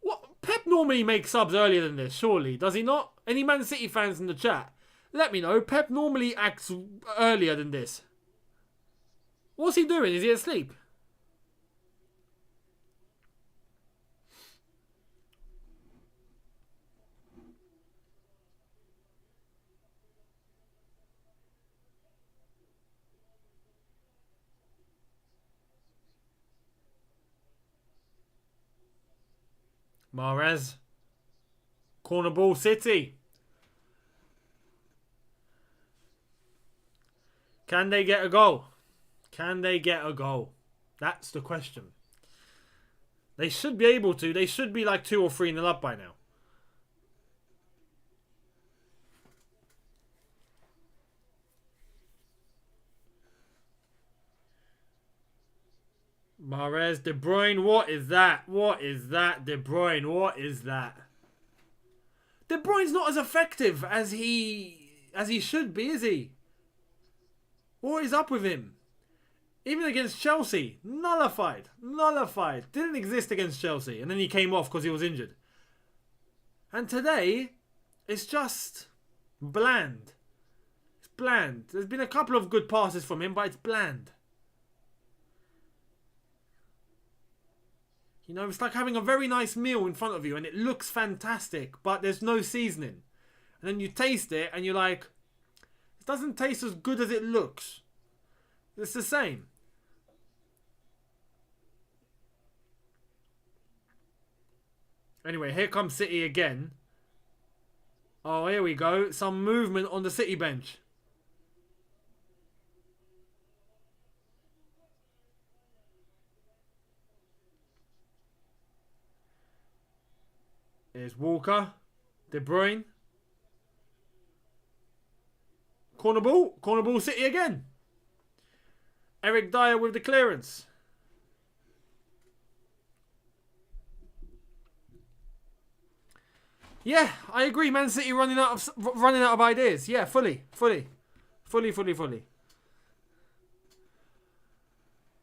What Pep normally makes subs earlier than this, surely. Does he not? Any Man City fans in the chat? Let me know. Pep normally acts earlier than this. What's he doing? Is he asleep? Mahrez. Corner ball, City. Can they get a goal? Can they get a goal? That's the question. They should be able to. They should be like 2 or 3-0 up by now. Mahrez, De Bruyne, what is that? What is that? De Bruyne, what is that? De Bruyne's not as effective as he should be, is he? What is up with him? Even against Chelsea, nullified. Nullified. Didn't exist against Chelsea. And then he came off because he was injured. And today, it's just bland. It's bland. There's been a couple of good passes from him, but it's bland. You know, it's like having a very nice meal in front of you and it looks fantastic, but there's no seasoning. And then you taste it and you're like, it doesn't taste as good as it looks. It's the same. Anyway, here comes City again. Oh, here we go. Some movement on the City bench. Here's Walker. De Bruyne. Corner ball. Corner ball City again. Eric Dyer with the clearance. Yeah, I agree. Man City running out of ideas. Yeah, fully. Well,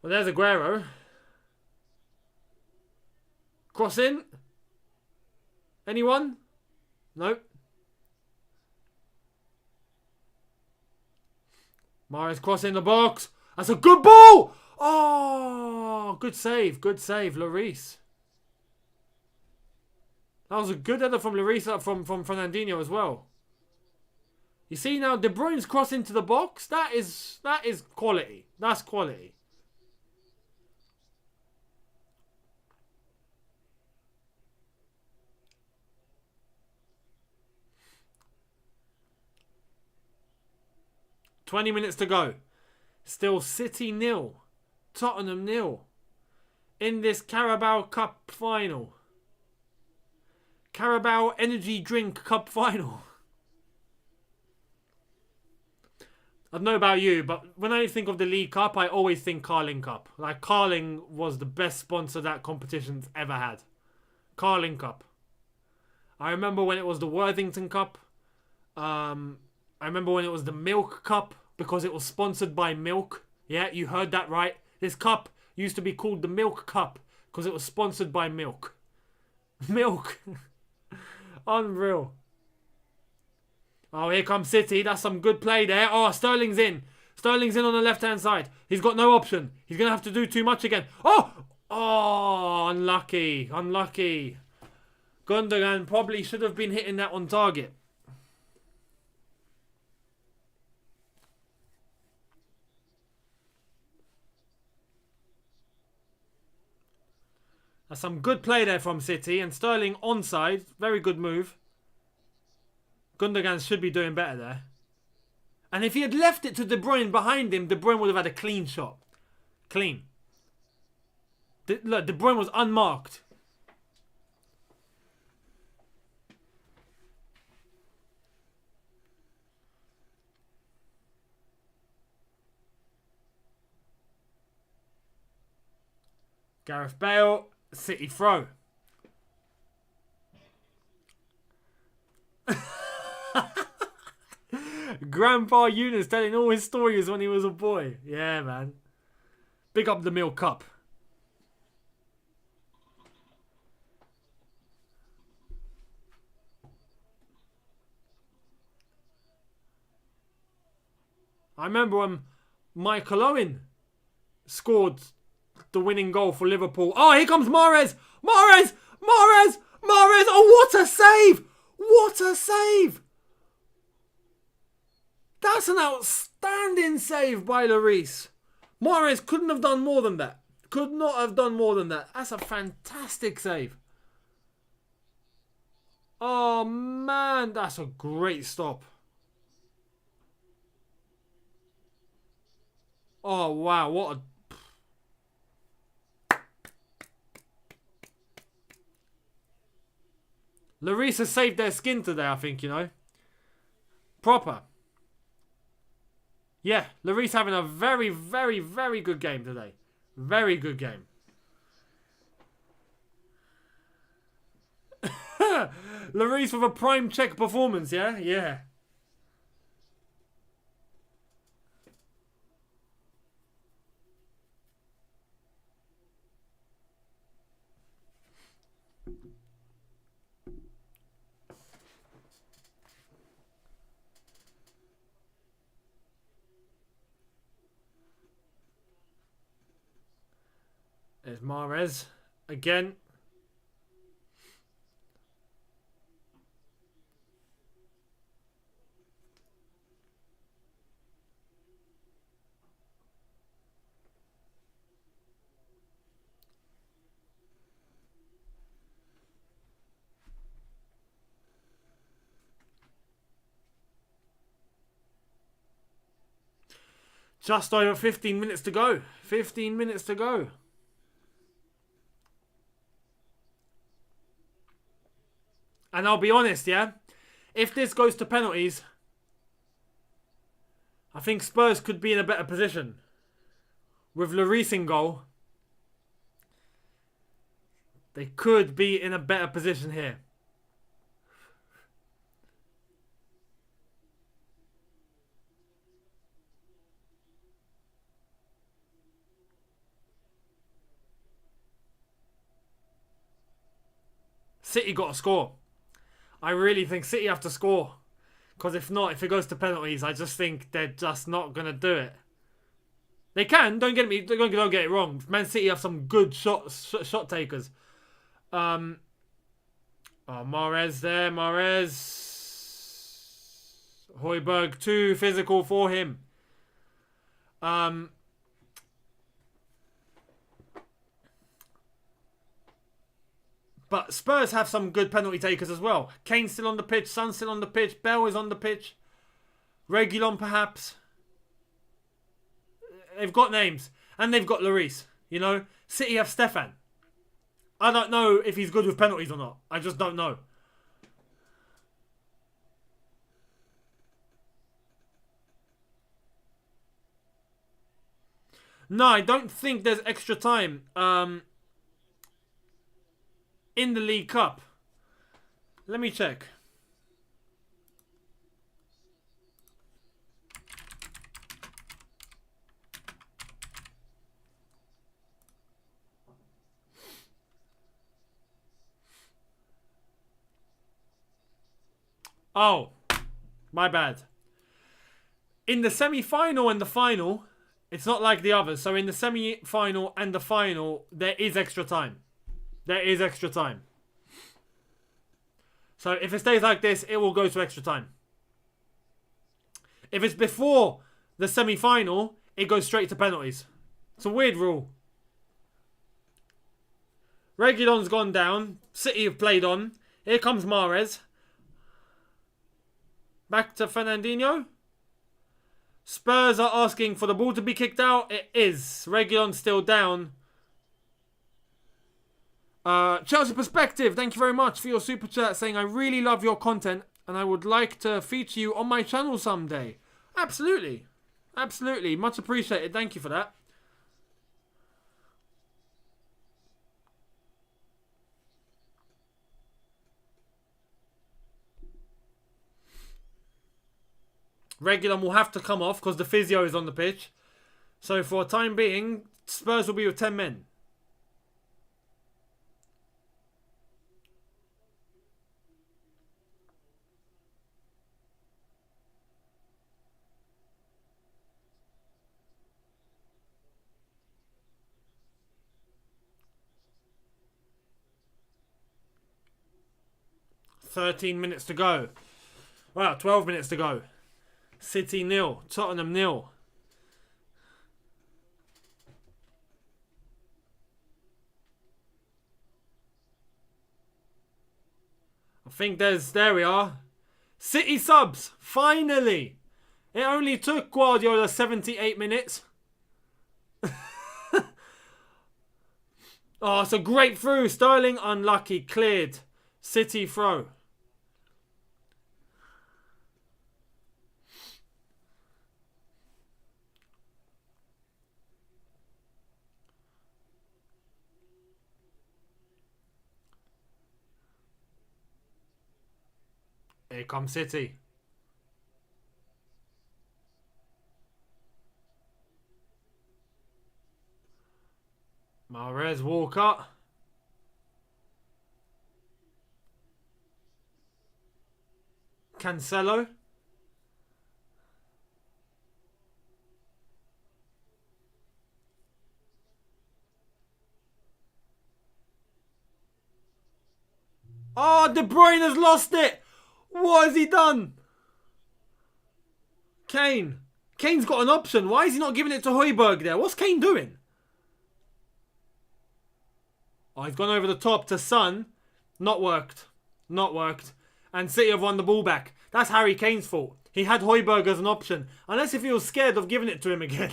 there's Aguero. Cross in. Anyone? Nope. Mahrez cross in the box. That's a good ball. Oh, good save. Good save, Lloris. That was a good header from Lloris, from Fernandinho as well. You see now, De Bruyne's cross into the box. That is quality. That's quality. "20 minutes to go. Still City 0. Tottenham 0. In this Carabao Cup final. Carabao Energy Drink Cup final." I don't know about you, but when I think of the League Cup, I always think Carling Cup. Like, Carling was the best sponsor that competition's ever had. Carling Cup. I remember when it was the Worthington Cup. I remember when it was the Milk Cup, because it was sponsored by Milk. Yeah, you heard that right. This cup used to be called the Milk Cup because it was sponsored by Milk. Milk. Unreal. Oh, here comes City. That's some good play there. Oh, Sterling's in. Sterling's in on the left-hand side. He's got no option. He's going to have to do too much again. Oh! Oh, unlucky. Unlucky. Gundogan probably should have been hitting that on target. That's some good play there from City. And Sterling onside. Very good move. Gundogan should be doing better there. And if he had left it to De Bruyne behind him, De Bruyne would have had a clean shot. Clean. Look, De Bruyne was unmarked. Gareth Bale, City throw. Grandpa Younes telling all his stories when he was a boy. Yeah, man. Big up the Milk Cup. I remember when Michael Owen scored the winning goal for Liverpool. Oh, here comes Mahrez! Mahrez! Mahrez! Mahrez! Oh, what a save! What a save! That's an outstanding save by Lloris. Mahrez couldn't have done more than that. Could not have done more than that. That's a fantastic save. Oh, man. That's a great stop. Oh, wow. What a... Lloris has saved their skin today, I think, you know. Proper. Yeah, Lloris having a very, very, very good game today. Very good game. Lloris with a prime check performance, yeah? Yeah. There's Mahrez again. Just over 15 minutes to go. 15 minutes to go. And I'll be honest, yeah? If this goes to penalties, I think Spurs could be in a better position. With Lloris in goal, they could be in a better position here. City got to score. I really think City have to score. Because if not, if it goes to penalties, I just think they're just not going to do it. They can, don't get it wrong. Man City have some good shot takers. Mahrez there, Mahrez. Højbjerg, too physical for him. But Spurs have some good penalty takers as well. Kane's still on the pitch, Son's still on the pitch, Bell is on the pitch. Reguilon perhaps. They've got names. And they've got Lloris. You know? City have Stefan. I don't know if he's good with penalties or not. I just don't know. No, I don't think there's extra time in the League Cup. Let me check. Oh, my bad. In the semi-final and the final, it's not like the others. So in the semi-final and the final, there is extra time. There is extra time. So if it stays like this, it will go to extra time. If it's before the semi-final, it goes straight to penalties. It's a weird rule. Reguilon's gone down. City have played on. Here comes Mahrez. Back to Fernandinho. Spurs are asking for the ball to be kicked out. It is. Reguilon's still down. Chelsea Perspective, thank you very much for your super chat saying I really love your content and I would like to feature you on my channel someday. Absolutely. Absolutely. Much appreciated. Thank you for that. Reguilon will have to come off because the physio is on the pitch. So for a time being, Spurs will be with 10 men. "13 minutes to go." Well, 12 minutes to go. City 0, Tottenham 0. I think there we are. City subs, finally. It only took Guardiola 78 minutes. Oh, it's a great through. Sterling unlucky, cleared. City throw. Here comes City. Mahrez, Walcott. Cancelo. Oh, De Bruyne has lost it. What has he done? Kane. Kane's got an option. Why is he not giving it to Højbjerg there? What's Kane doing? Oh, he's gone over the top to Son. Not worked. Not worked. And City have won the ball back. That's Harry Kane's fault. He had Højbjerg as an option. Unless if he was scared of giving it to him again.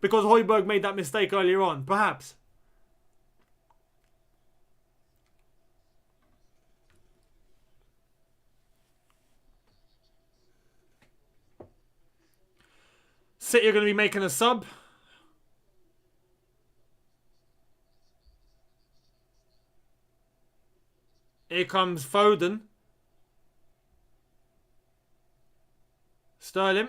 Because Højbjerg made that mistake earlier on. Perhaps. City are going to be making a sub. Here comes Foden. Sterling.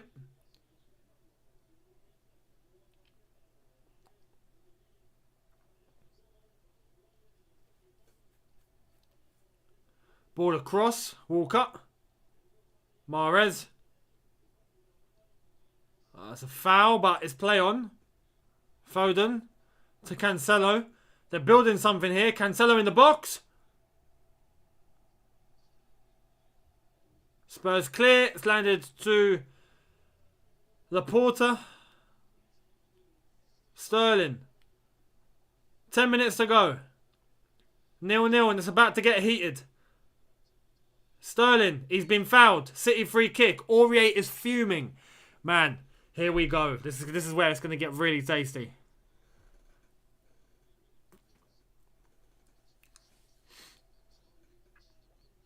Ball across. Walker. Mahrez. That's a foul, but it's play on. Foden to Cancelo. They're building something here. Cancelo in the box. Spurs clear. It's landed to Laporta. Sterling. 10 minutes to go. 0-0 and it's about to get heated. Sterling. He's been fouled. City free kick. Aurier is fuming. Man, here we go. This is where it's going to get really tasty.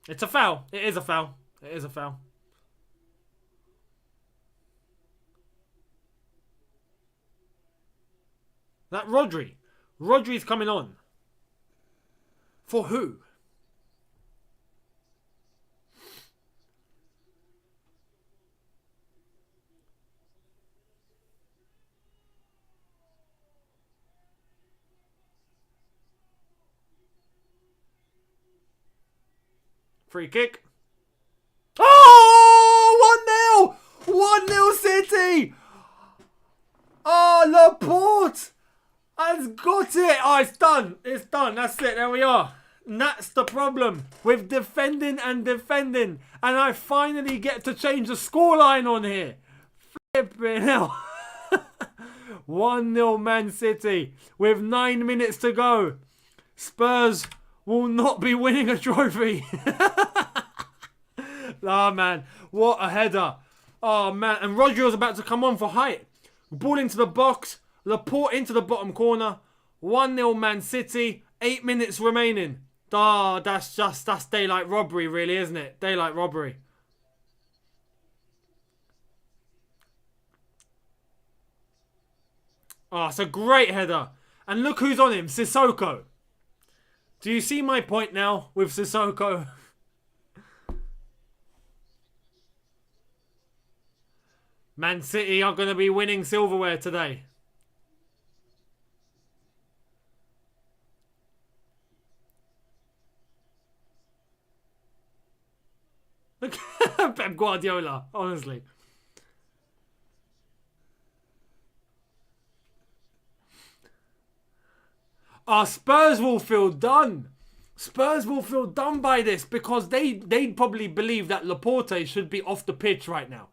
It's a foul. It is a foul. It is a foul. That Rodri. Rodri's coming on. For who? Free kick. Oh! 1-0! 1-0 City! Oh, Laporte has got it. Oh, it's done. It's done. That's it. There we are. And that's the problem with defending and defending. And I finally get to change the scoreline on here. Flipping hell. 1-0 Man City with 9 minutes to go. Spurs will not be winning a trophy. Ah, man. What a header. Oh, man. And Rodri's about to come on for height. Ball into the box. Laporte into the bottom corner. 1-0 Man City. 8 minutes remaining. Ah, that's daylight robbery, really, isn't it? Daylight robbery. Oh, it's a great header. And look who's on him. Sissoko. Do you see my point now with Sissoko? Man City are going to be winning silverware today. Look, Pep Guardiola, honestly. Our Spurs will feel done. Spurs will feel done by this because they'd probably believe that Laporte should be off the pitch right now.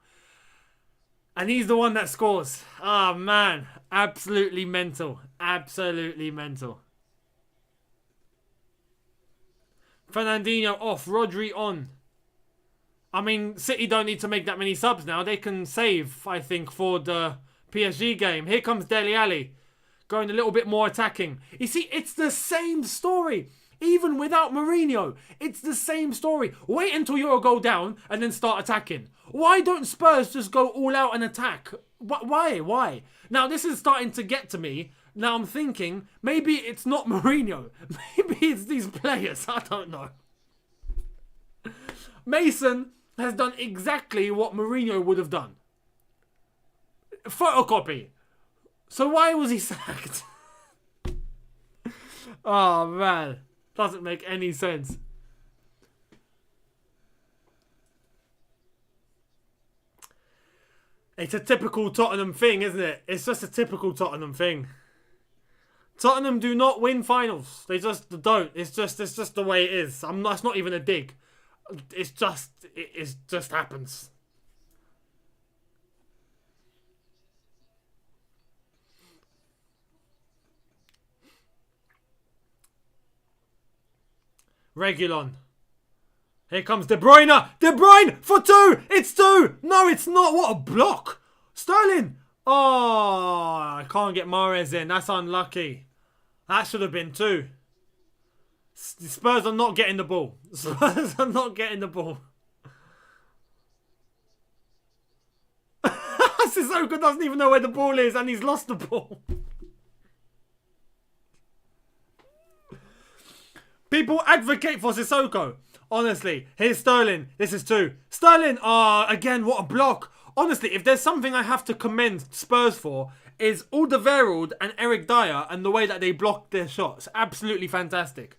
And he's the one that scores. Ah, man. Absolutely mental. Absolutely mental. Fernandinho off. Rodri on. I mean, City don't need to make that many subs now. They can save, I think, for the PSG game. Here comes Dele Alli. Going a little bit more attacking. You see, it's the same story. Even without Mourinho, it's the same story. Wait until you're a goal down and then start attacking. Why don't Spurs just go all out and attack? Why? Now, this is starting to get to me. Now, I'm thinking, maybe it's not Mourinho. Maybe it's these players. I don't know. Mason has done exactly what Mourinho would have done. Photocopy. So why was he sacked? Oh, man. Doesn't make any sense. It's a typical Tottenham thing, isn't it? It's just a typical Tottenham thing. Tottenham do not win finals. They just don't. It's just the way it is. It's not even a dig. It just happens. Reguilon. Here comes De Bruyne. De Bruyne for 2. It's 2. No, it's not. What a block. Sterling. Oh, I can't get Mahrez in. That's unlucky. That should have been 2. Spurs are not getting the ball. Spurs are not getting the ball. Sissoko doesn't even know where the ball is and he's lost the ball. People advocate for Sissoko. Honestly, here's Sterling. This is 2. Sterling. Oh, again, what a block. Honestly, if there's something I have to commend Spurs for, is Alderweireld and Eric Dyer and the way that they blocked their shots. Absolutely fantastic.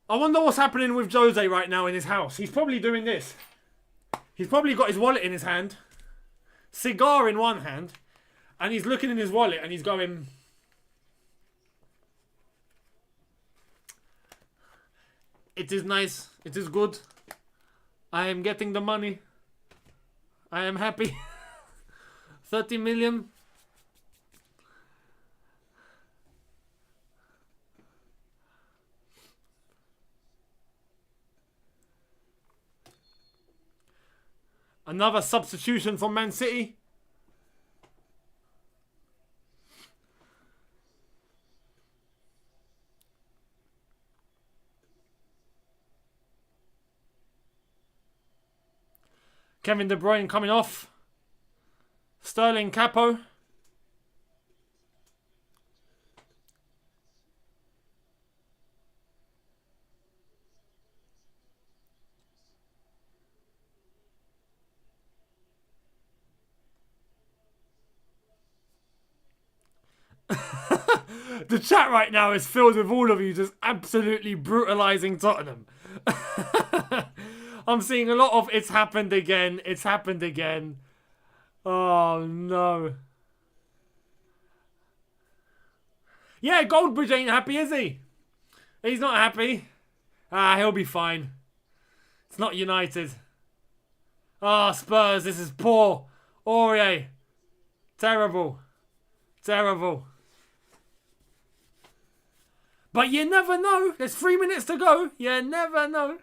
I wonder what's happening with Jose right now in his house. He's probably doing this. He's probably got his wallet in his hand, cigar in one hand, and he's looking in his wallet and he's going... It is nice. It is good. I am getting the money. I am happy. 30 million. Another substitution from Man City. Kevin De Bruyne coming off. Sterling Capo. The chat right now is filled with all of you just absolutely brutalising Tottenham. I'm seeing a lot of it's happened again. It's happened again. Oh no. Yeah, Goldbridge ain't happy, is he? He's not happy. He'll be fine. It's not United. Spurs, this is poor. Aurier. Terrible. Terrible. But you never know. There's 3 minutes to go. You never know.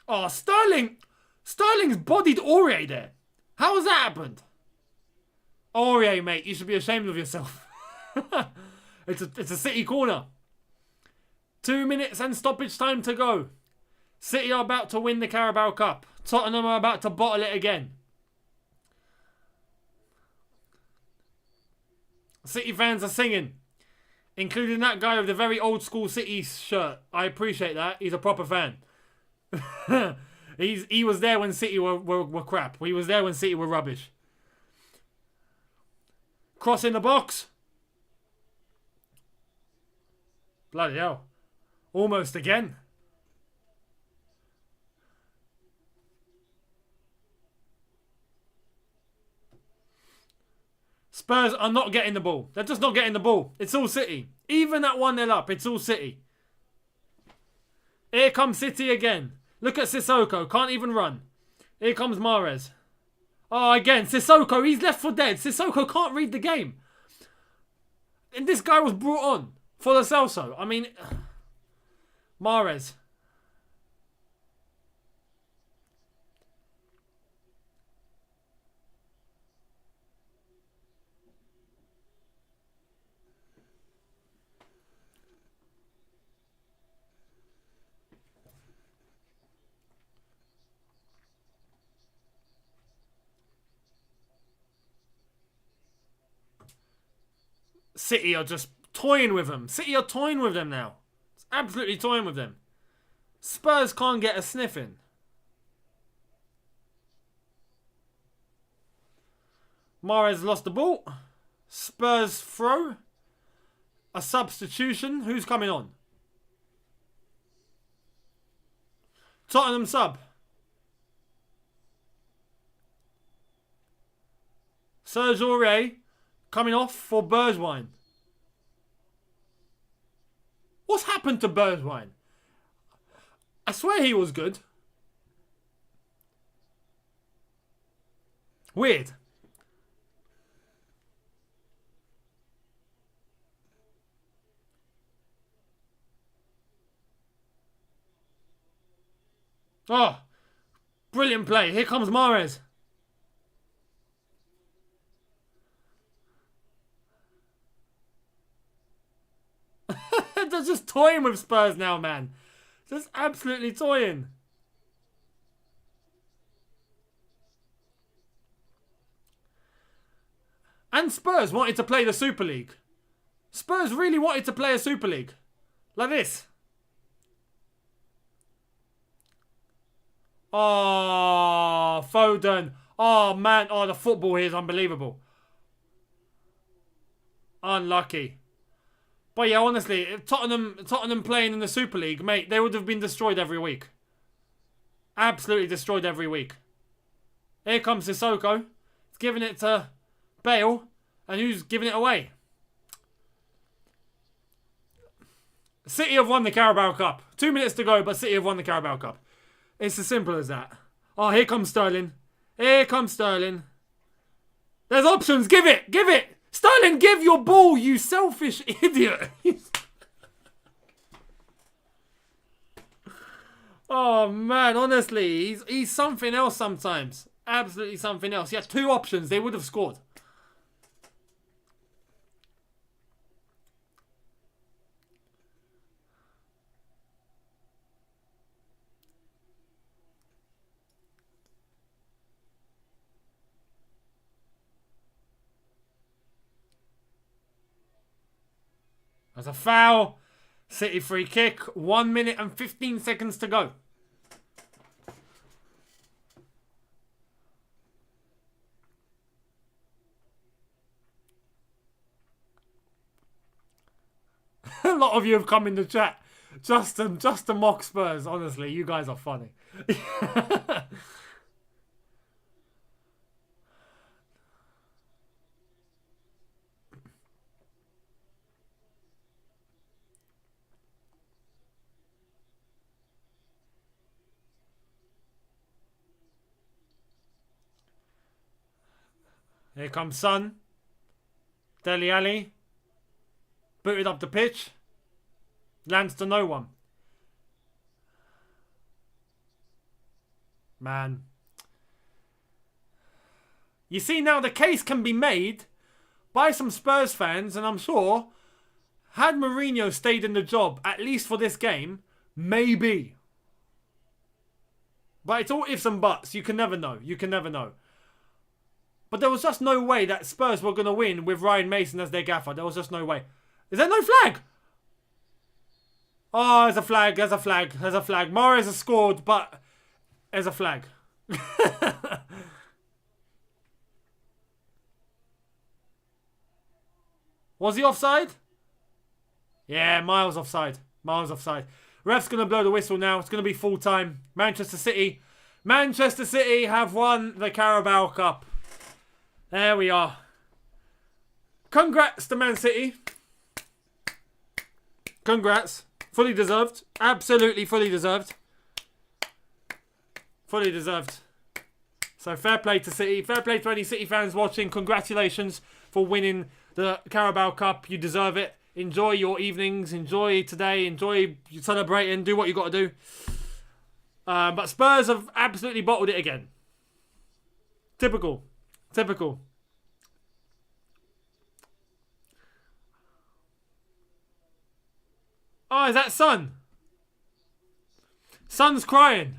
Oh, Sterling! Sterling's bodied Aurier there. How has that happened? Aurier, mate, you should be ashamed of yourself. It's a City corner. 2 minutes and stoppage time to go. City are about to win the Carabao Cup. Tottenham are about to bottle it again. City fans are singing. Including that guy with the very old school City shirt. I appreciate that. He's a proper fan. He was there when City were crap. He was there when City were rubbish. Cross in the box. Bloody hell. Almost again. Spurs are not getting the ball. They're just not getting the ball. It's all City. Even at 1-0 up, it's all City. Here comes City again. Look at Sissoko. Can't even run. Here comes Mahrez. Oh, again. Sissoko. He's left for dead. Sissoko can't read the game. And this guy was brought on for the Celso. I mean, Mahrez. City are just toying with them. City are toying with them now. It's absolutely toying with them. Spurs can't get a sniff in. Mahrez lost the ball. Spurs throw. A substitution. Who's coming on? Tottenham sub. Sergio coming off for Bruyne. What's happened to Bruyne? I swear he was good. Weird. Oh, brilliant play. Here comes Mahrez. They're just toying with Spurs now, man. Just absolutely toying. And Spurs wanted to play the Super League. Spurs really wanted to play a Super League. Like this. Oh, Foden. Oh, man. Oh, the football here is unbelievable. Unlucky. But yeah, honestly, if Tottenham playing in the Super League, mate, they would have been destroyed every week. Absolutely destroyed every week. Here comes Sissoko. He's giving it to Bale. And who's giving it away? City have won the Carabao Cup. 2 minutes to go, but City have won the Carabao Cup. It's as simple as that. Oh, here comes Sterling. Here comes Sterling. There's options. Give it. Give it. Sterling, give your ball, you selfish idiot. Oh, man. Honestly, he's something else sometimes. Absolutely something else. He had 2 options. They would have scored. There's a foul. City free kick. 1 minute and 15 seconds to go. A lot of you have come in the chat just to mock Spurs. Honestly, you guys are funny. Here comes Son. Dele Alli. Booted up the pitch. Lands to no one. Man. You see, now the case can be made by some Spurs fans, and I'm sure, had Mourinho stayed in the job, at least for this game, maybe. But it's all ifs and buts. You can never know. You can never know. But there was just no way that Spurs were going to win with Ryan Mason as their gaffer. There was just no way. Is there no flag? Oh, there's a flag. There's a flag. There's a flag. Mahrez has scored, but there's a flag. Was he offside? Yeah, miles offside. Miles offside. Ref's going to blow the whistle now. It's going to be full time. Manchester City. Manchester City have won the Carabao Cup. There we are. Congrats to Man City. Congrats. Fully deserved. Absolutely fully deserved. Fully deserved. So fair play to City. Fair play to any City fans watching. Congratulations for winning the Carabao Cup. You deserve it. Enjoy your evenings. Enjoy today. Enjoy celebrating. Do what you got to do. But Spurs have absolutely bottled it again. Typical. Typical. Oh, is that Son? Son's crying.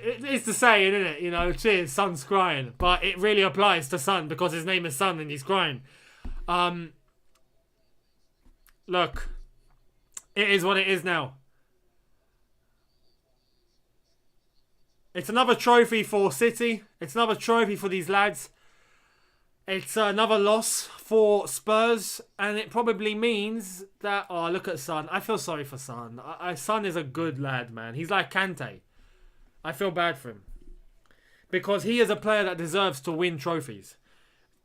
It's the saying, isn't it? You know, cheers, Son's crying. But it really applies to Son because his name is Son and he's crying. Look, it is what it is now. It's another trophy for City. It's another trophy for these lads. It's another loss for Spurs. And it probably means that... Oh, look at Son. I feel sorry for Son. Son is a good lad, man. He's like Kante. I feel bad for him. Because he is a player that deserves to win trophies.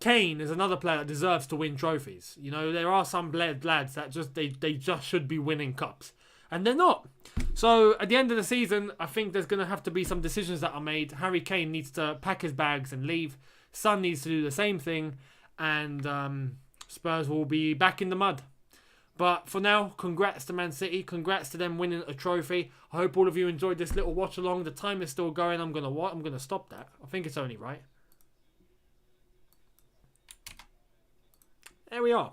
Kane is another player that deserves to win trophies. You know, there are some lads that they just should be winning cups. And they're not. So, at the end of the season, I think there's going to have to be some decisions that are made. Harry Kane needs to pack his bags and leave. Son needs to do the same thing. And Spurs will be back in the mud. But for now, congrats to Man City. Congrats to them winning a trophy. I hope all of you enjoyed this little watch along. The time is still going. I'm gonna stop that. I think it's only right. There we are.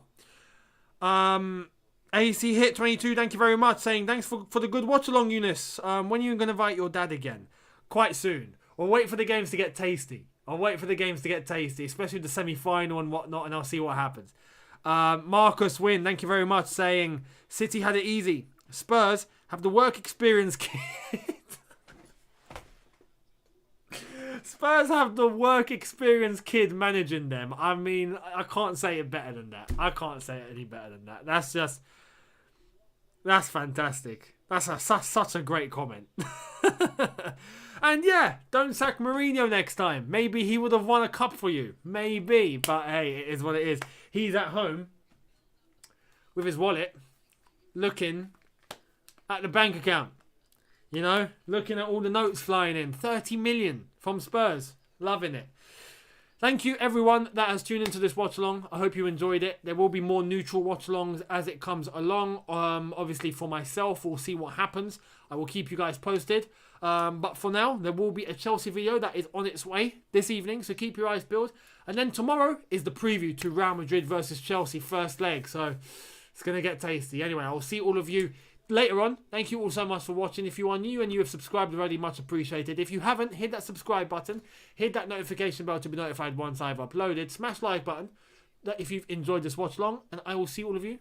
AC Hit 22, thank you very much, saying thanks for the good watch along, Younes. When are you going to invite your dad again? Quite soon. We'll wait for the games to get tasty. Especially the semi-final and whatnot, and I'll see what happens. Marcus Wynn, thank you very much, saying City had it easy. Spurs have the work experience kid. Spurs have the work experience kid managing them. I mean, I can't say it better than that. I can't say it any better than that. That's fantastic. That's such a great comment. And yeah, don't sack Mourinho next time. Maybe he would have won a cup for you. Maybe. But hey, it is what it is. He's at home with his wallet looking at the bank account. You know, looking at all the notes flying in. 30 million from Spurs. Loving it. Thank you everyone that has tuned into this watch along. I hope you enjoyed it. There will be more neutral watch alongs as it comes along. Obviously for myself, we'll see what happens. I will keep you guys posted. But for now, there will be a Chelsea video that is on its way this evening. So keep your eyes peeled. And then tomorrow is the preview to Real Madrid versus Chelsea first leg. So it's going to get tasty. Anyway, I will see all of you later on. Thank you all so much for watching. If you are new and you have subscribed already, much appreciated. If you haven't, hit that subscribe button. Hit that notification bell to be notified once I've uploaded. Smash like button if you've enjoyed this watch long. And I will see all of you